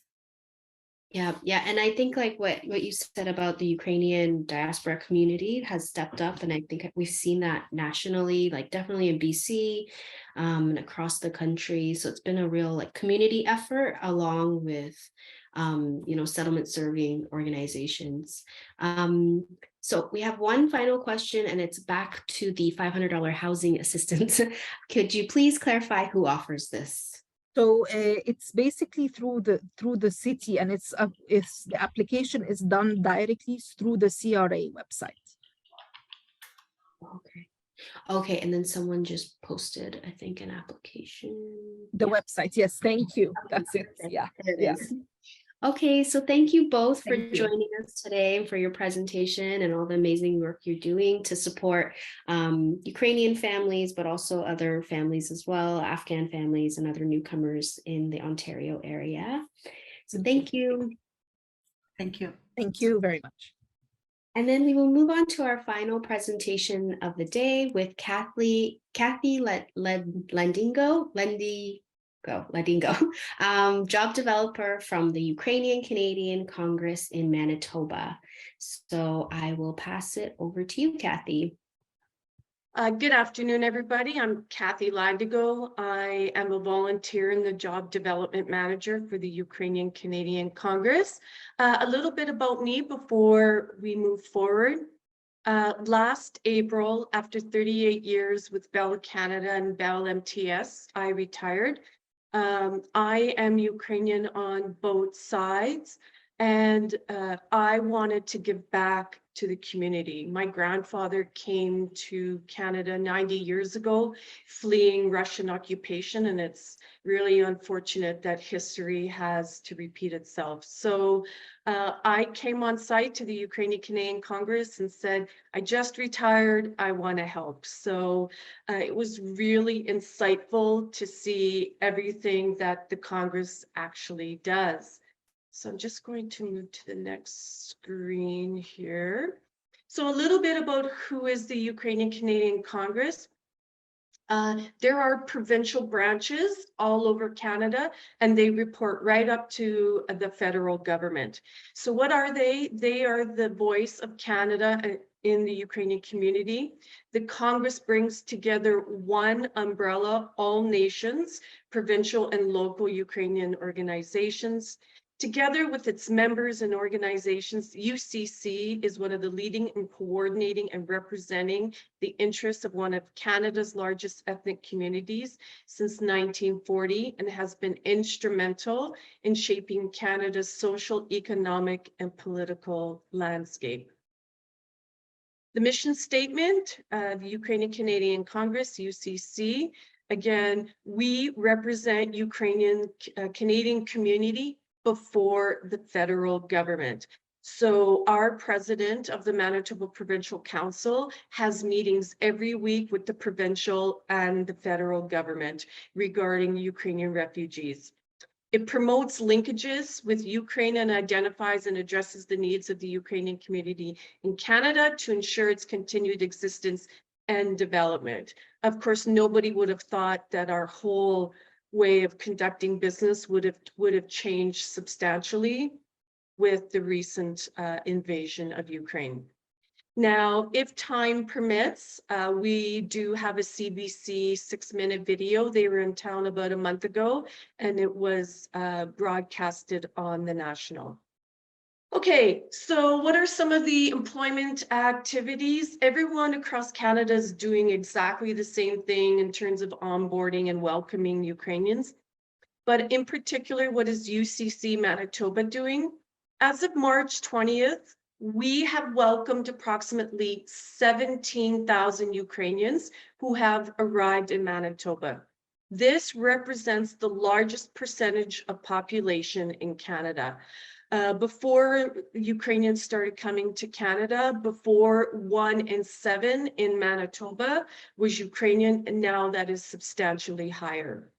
Yeah, and I think like what you said about the Ukrainian diaspora community has stepped up, and I think we've seen that nationally, like definitely in BC and across the country. So it's been a real like community effort, along with settlement serving organizations. So we have one final question, and it's back to the $500 housing assistance. Could you please clarify who offers this? So it's basically through the city, and it's the application is done directly through the CRA website. Okay, and then someone just posted, I think, an application. The website, yes, thank you. That's it. Yeah, yeah. Okay, so thank you both for Thank you. joining us today and for your presentation and all the amazing work you're doing to support Ukrainian families, but also other families as well, Afghan families and other newcomers in the Ontario area. So thank you. Thank you. Thank you very much. And then we will move on to our final presentation of the day with Kathy Ledingo, job developer from the Ukrainian Canadian Congress in Manitoba. So I will pass it over to you, Kathy. Good afternoon, everybody. I'm Kathy Ledingo. I am a volunteer in the Job Development Manager for the Ukrainian Canadian Congress. A little bit about me before we move forward. Last April, after 38 years with Bell Canada and Bell MTS, I retired. I am Ukrainian on both sides, and I wanted to give back to the community. My grandfather came to Canada 90 years ago, fleeing Russian occupation, and it's really unfortunate that history has to repeat itself. So I came on site to the Ukrainian Canadian Congress and said, I just retired, I want to help. So it was really insightful to see everything that the Congress actually does. So I'm just going to move to the next screen here. So a little bit about who is the Ukrainian Canadian Congress. There are provincial branches all over Canada, and they report right up to the federal government. So what are they? They are the voice of Canada in the Ukrainian community. The Congress brings together one umbrella, all nations, provincial and local Ukrainian organizations. Together with its members and organizations, UCC is one of the leading in coordinating and representing the interests of one of Canada's largest ethnic communities since 1940, and has been instrumental in shaping Canada's social, economic, and political landscape. The mission statement, the Ukrainian Canadian Congress, UCC, again, we represent Ukrainian Canadian community before the federal government. So our president of the Manitoba Provincial Council has meetings every week with the provincial and the federal government regarding Ukrainian refugees. It promotes linkages with Ukraine and identifies and addresses the needs of the Ukrainian community in Canada to ensure its continued existence and development. Of course, nobody would have thought that our whole way of conducting business would have changed substantially with the recent invasion of Ukraine. Now, if time permits, we do have a CBC 6-minute video. They were in town about a month ago, and it was broadcasted on the national. Okay, so what are some of the employment activities? Everyone across Canada is doing exactly the same thing in terms of onboarding and welcoming Ukrainians. But in particular, what is UCC Manitoba doing? As of March 20th, we have welcomed approximately 17,000 Ukrainians who have arrived in Manitoba. This represents the largest percentage of population in Canada. Before Ukrainians started coming to Canada, before 1 in 7 in Manitoba was Ukrainian, and now that is substantially higher.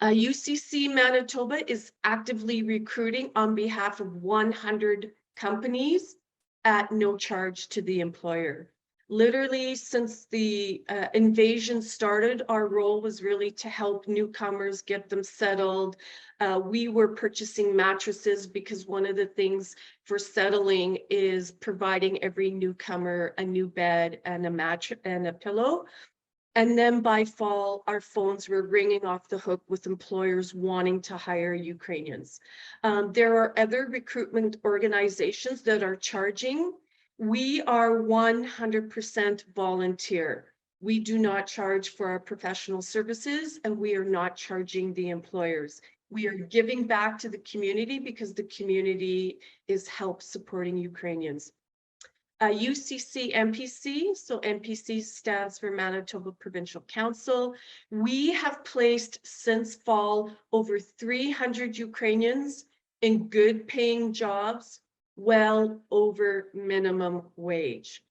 UCC Manitoba is actively recruiting on behalf of 100 companies at no charge to the employer. Literally, since the invasion started, our role was really to help newcomers, get them settled. We were purchasing mattresses because one of the things for settling is providing every newcomer a new bed and a mattress and a pillow. And then by fall, our phones were ringing off the hook with employers wanting to hire Ukrainians. There are other recruitment organizations that are charging. We are 100% volunteer. We do not charge for our professional services, and we are not charging the employers. We are giving back to the community because the community is help supporting Ukrainians. UCC MPC, so MPC stands for Manitoba Provincial Council. We have placed since fall over 300 Ukrainians in good paying jobs, well over minimum wage.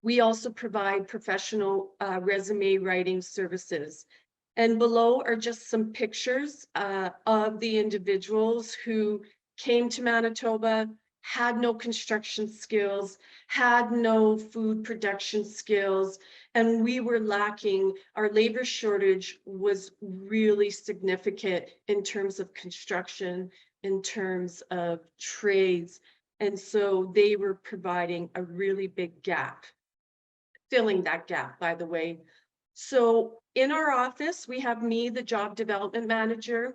We also provide professional resume writing services. And below are just some pictures of the individuals who came to Manitoba, had no construction skills, had no food production skills, and we were lacking. Our labor shortage was really significant in terms of construction, in terms of trades. And so they were providing a really big gap, filling that gap, by the way. So in our office, we have me, the job development manager.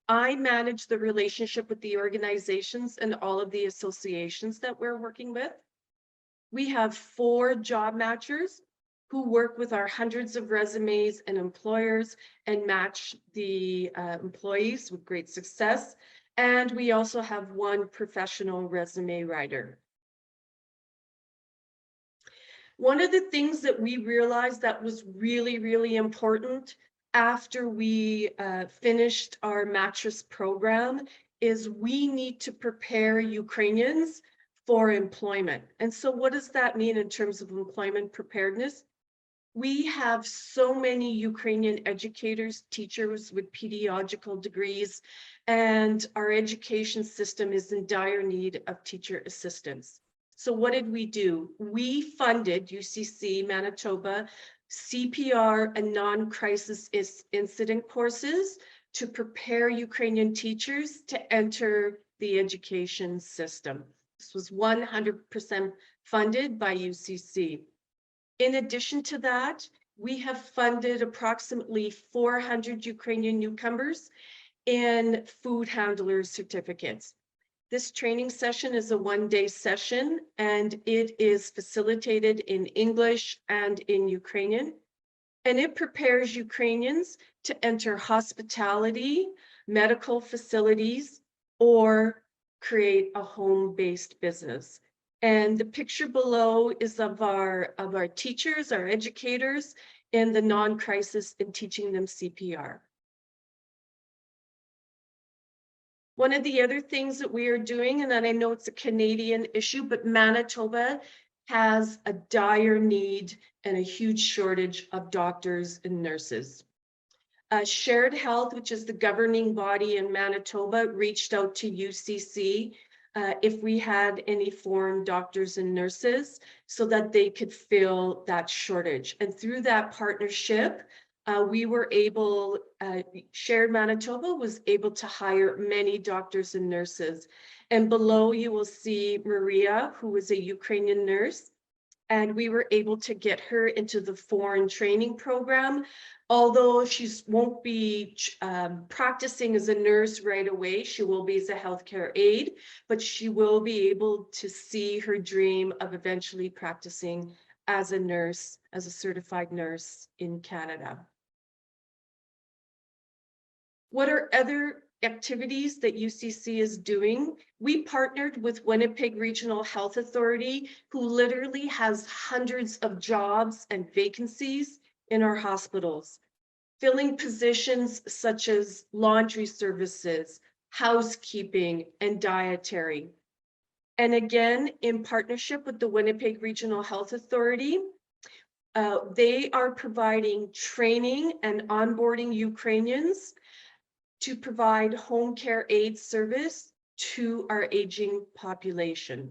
I manage the relationship with the organizations and all of the associations that we're working with. We have 4 job matchers who work with our hundreds of resumes and employers and match the employees with great success. And we also have 1 professional resume writer. One of the things that we realized that was really, really important after we finished our mattress program is we need to prepare Ukrainians for employment. And so what does that mean in terms of employment preparedness? We have so many Ukrainian educators, teachers with pedagogical degrees, and our education system is in dire need of teacher assistants. So what did we do? We funded UCC Manitoba CPR and non-crisis incident courses to prepare Ukrainian teachers to enter the education system. This was 100% funded by UCC. In addition to that, we have funded approximately 400 Ukrainian newcomers in food handler certificates. This training session is a 1-day session, and it is facilitated in English and in Ukrainian. And it prepares Ukrainians to enter hospitality, medical facilities, or create a home-based business. And the picture below is of our teachers, our educators, in the non-crisis and teaching them CPR. One of the other things that we are doing, and then I know it's a Canadian issue, but Manitoba has a dire need and a huge shortage of doctors and nurses. Shared Health, which is the governing body in Manitoba, reached out to UCC if we had any foreign doctors and nurses so that they could fill that shortage. And through that partnership, We were able, Shared Manitoba was able to hire many doctors and nurses. And below you will see Maria, who is a Ukrainian nurse. And we were able to get her into the foreign training program. Although she won't be practicing as a nurse right away, she will be as a healthcare aide, but she will be able to see her dream of eventually practicing as a nurse, as a certified nurse in Canada. What are other activities that UCC is doing? We partnered with Winnipeg Regional Health Authority, who literally has hundreds of jobs and vacancies in our hospitals, filling positions such as laundry services, housekeeping, and dietary. And again, in partnership with the Winnipeg Regional Health Authority, they are providing training and onboarding Ukrainians to provide home care aid service to our aging population.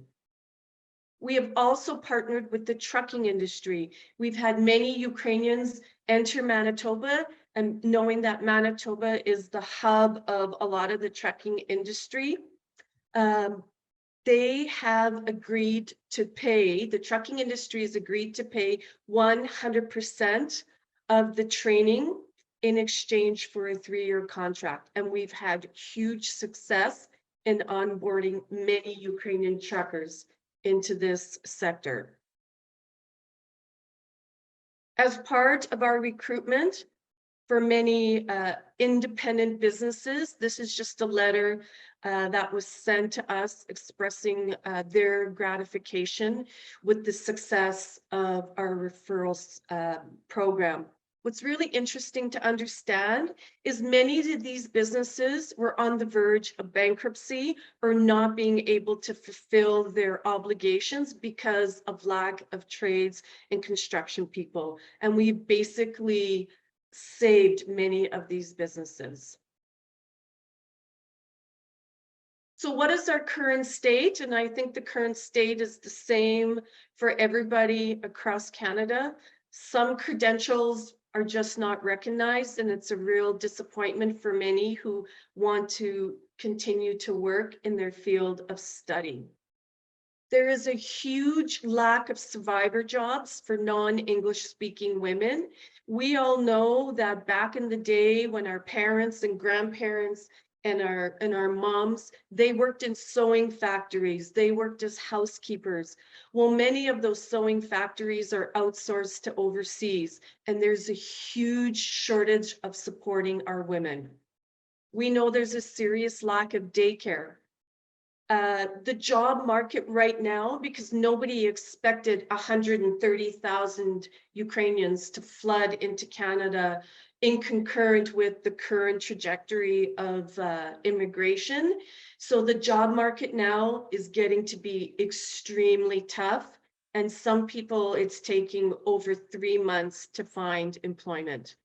We have also partnered with the trucking industry. We've had many Ukrainians enter Manitoba, and knowing that Manitoba is the hub of a lot of the trucking industry, they have agreed to pay, the trucking industry has agreed to pay 100% of the training in exchange for a 3-year contract. And we've had huge success in onboarding many Ukrainian truckers into this sector. As part of our recruitment for many independent businesses, this is just a letter that was sent to us expressing their gratification with the success of our referrals program. What's really interesting to understand is many of these businesses were on the verge of bankruptcy or not being able to fulfill their obligations because of lack of trades and construction people. And we basically saved many of these businesses. So what is our current state? And I think the current state is the same for everybody across Canada. Some credentials are just not recognized, and it's a real disappointment for many who want to continue to work in their field of study. There is a huge lack of survivor jobs for non-English speaking women. We all know that back in the day when our parents and grandparents and our moms, they worked in sewing factories, they worked as housekeepers. Well, many of those sewing factories are outsourced to overseas, and there's a huge shortage of supporting our women. We know there's a serious lack of daycare. The job market right now, because nobody expected 130,000 Ukrainians to flood into Canada in concurrent with the current trajectory of immigration. So the job market now is getting to be extremely tough. And some people, it's taking over 3 months to find employment.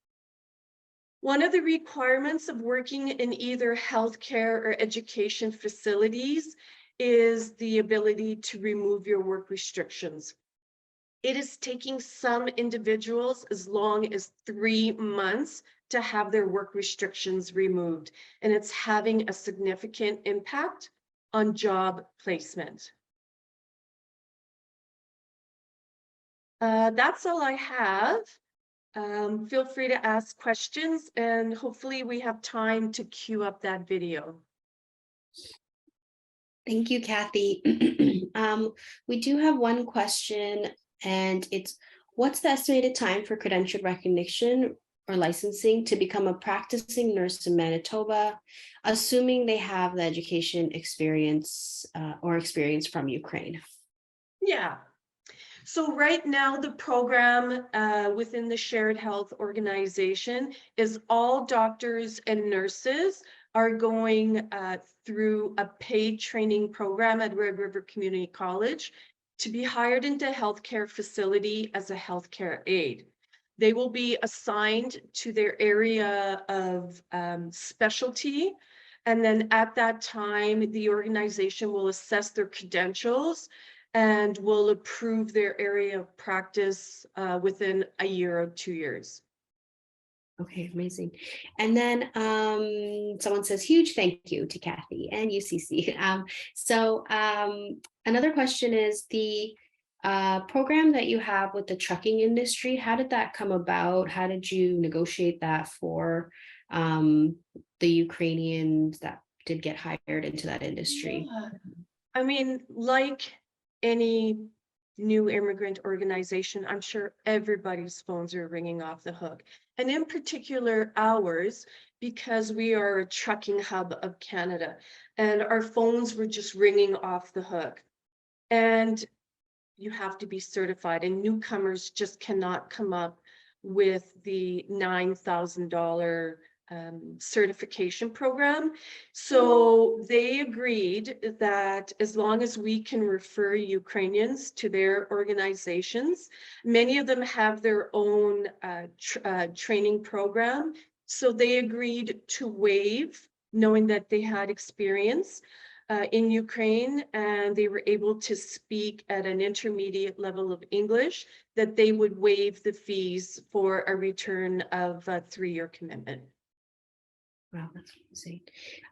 One of the requirements of working in either healthcare or education facilities is the ability to remove your work restrictions. It is taking some individuals as long as 3 months to have their work restrictions removed, and it's having a significant impact on job placement. That's all I have. Feel free to ask questions, and hopefully we have time to queue up that video. Thank you, Kathy. We do have one question, and it's, what's the estimated time for credentialed recognition or licensing to become a practicing nurse in Manitoba, assuming they have the education experience or experience from Ukraine? Yeah. So right now, the program within the Shared Health Organization is all doctors and nurses are going through a paid training program at Red River Community College to be hired into a healthcare facility as a healthcare aide. They will be assigned to their area of specialty. And then at that time, the organization will assess their credentials and will approve their area of practice within a year or 2 years. Okay, amazing. And then someone says huge thank you to Kathy and UCC. Another question is the program that you have with the trucking industry. How did that come about? How did you negotiate that for the Ukrainians that did get hired into that industry? Yeah. I mean, like any new immigrant organization, I'm sure everybody's phones are ringing off the hook. And in particular ours, because we are a trucking hub of Canada, and our phones were just ringing off the hook. And you have to be certified, and newcomers just cannot come up with the $9,000 certification program. So they agreed that as long as we can refer Ukrainians to their organizations, many of them have their own training program. So they agreed to waive, knowing that they had experience in Ukraine, and they were able to speak at an intermediate level of English, that they would waive the fees for a return of a 3-year commitment. Wow, that's amazing.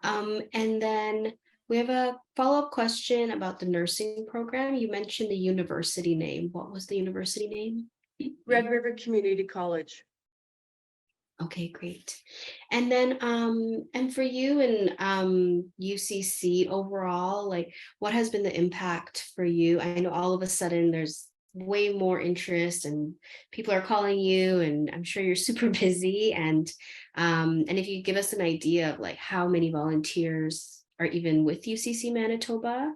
And then we have a follow-up question about the nursing program. You mentioned the university name. What was the university name? Red River Community College. Okay, great. And then and for you and UCC overall, like what has been the impact for you? I know all of a sudden there's way more interest and people are calling you, and I'm sure you're super busy, and if you give us an idea of like how many volunteers are even with UCC Manitoba,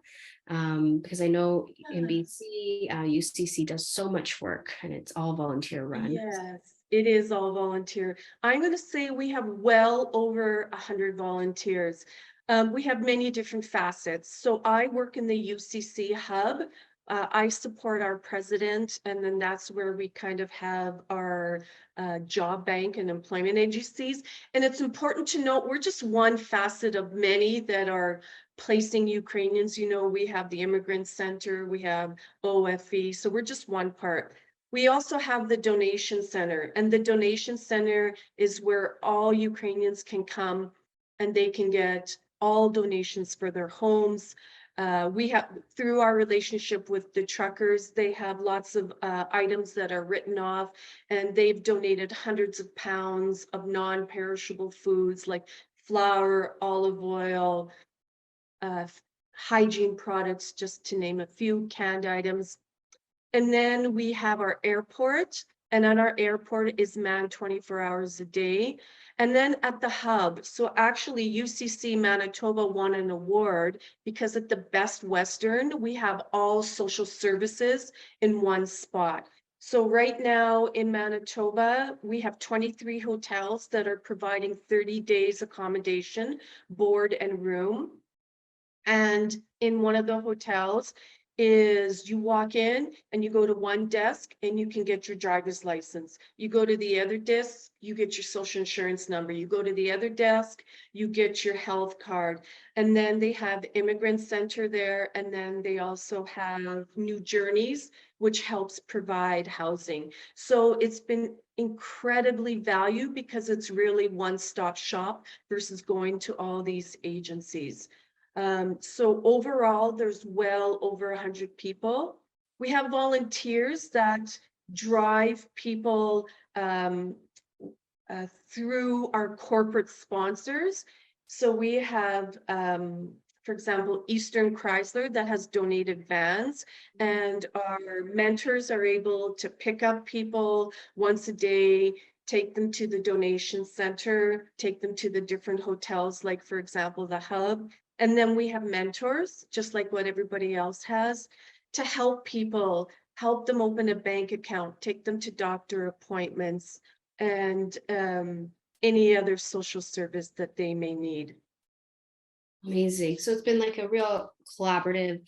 because I know in BC UCC does so much work and it's all volunteer run. Yes, it is all volunteer. I'm going to say we have well over 100 volunteers. We have many different facets. So I work in the UCC hub. I support our president, and then that's where we kind of have our job bank and employment agencies. And it's important to note we're just one facet of many that are placing Ukrainians. You know, we have the Immigrant Center, we have OFE, so we're just one part. We also have the donation center, and the donation center is where all Ukrainians can come and they can get all donations for their homes. We have, through our relationship with the truckers, they have lots of items that are written off, and they've donated hundreds of pounds of non-perishable foods like flour, olive oil, hygiene products, just to name a few, canned items. And then we have our airport, and at our airport is manned 24 hours a day. And then at the hub, so actually UCC Manitoba won an award because at the Best Western, we have all social services in one spot. So right now in Manitoba, we have 23 hotels that are providing 30 days accommodation, board and room. And in one of the hotels is you walk in and you go to one desk and you can get your driver's license. You go to the other desk, you get your social insurance number. You go to the other desk, you get your health card. And then they have Immigrant Center there. And then they also have New Journeys, which helps provide housing. So it's been incredibly valued because it's really one-stop shop versus going to all these agencies. So overall, there's well over 100 people. We have volunteers that drive people through our corporate sponsors. So we have, for example, Eastern Chrysler that has donated vans, and our mentors are able to pick up people once a day, take them to the donation center, take them to the different hotels, like for example, the hub. And then we have mentors, just like what everybody else has, to help people, help them open a bank account, take them to doctor appointments, and any other social service that they may need. Amazing. So it's been like a real collaborative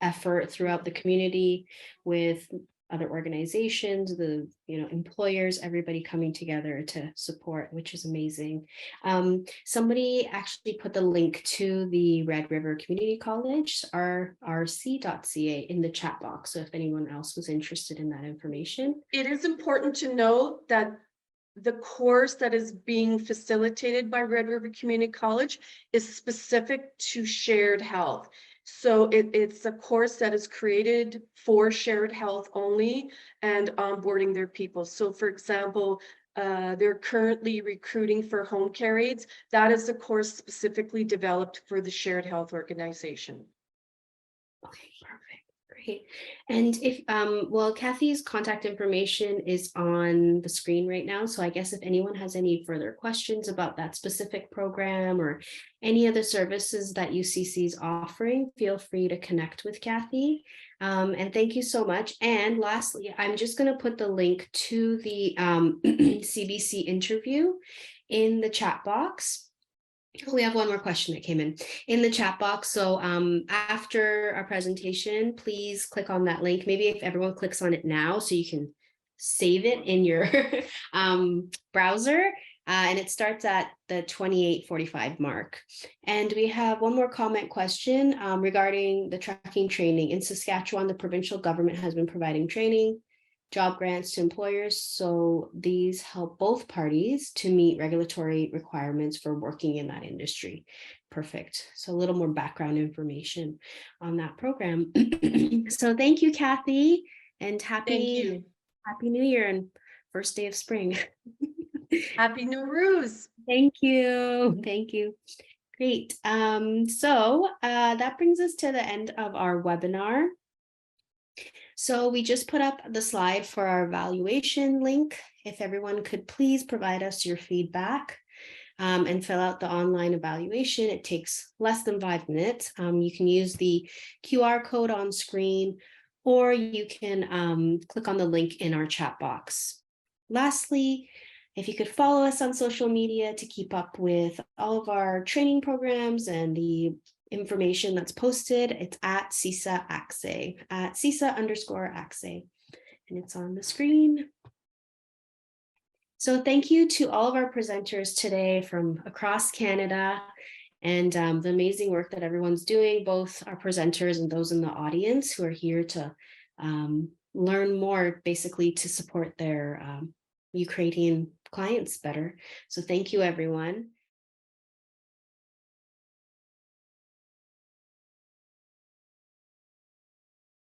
effort throughout the community with other organizations, the employers, everybody coming together to support, which is amazing. Somebody actually put the link to the Red River Community College, rrc.ca, in the chat box. So if anyone else was interested in that information. It is important to note that the course that is being facilitated by Red River Community College is specific to shared health. So it's a course that is created for shared health only and onboarding their people. So for example, they're currently recruiting for home care aides. That is a course specifically developed for the shared health organization. Okay, perfect. Great. And if, well, Kathy's contact information is on the screen right now. So I guess if anyone has any further questions about that specific program or any other services that UCC is offering, feel free to connect with Kathy. And thank you so much. And lastly, I'm just going to put the link to the CBC interview in the chat box. We have one more question that came in the chat box. So after our presentation, please click on that link. Maybe if everyone clicks on it now so you can save it in your browser. And it starts at the 28:45 mark. And we have one more comment question regarding the tracking training. In Saskatchewan, the provincial government has been providing training, job grants to employers. So these help both parties to meet regulatory requirements for working in that industry. Perfect. So a little more background information on that program. So thank you, Kathy, and Thank happy you. New Year and first day of spring. Happy Nowruz. Thank you. Thank you. Great. So that brings us to the end of our webinar. So we just put up the slide for our evaluation link. If everyone could please provide us your feedback and fill out the online evaluation. It takes less than 5 minutes. You can use the QR code on screen, or you can click on the link in our chat box. Lastly, if you could follow us on social media to keep up with all of our training programs and the information that's posted, it's at CISA ACSE, at CISA_ACSE, and it's on the screen. So thank you to all of our presenters today from across Canada and the amazing work that everyone's doing, both our presenters and those in the audience who are here to learn more, basically to support their Ukrainian clients better. So thank you, everyone.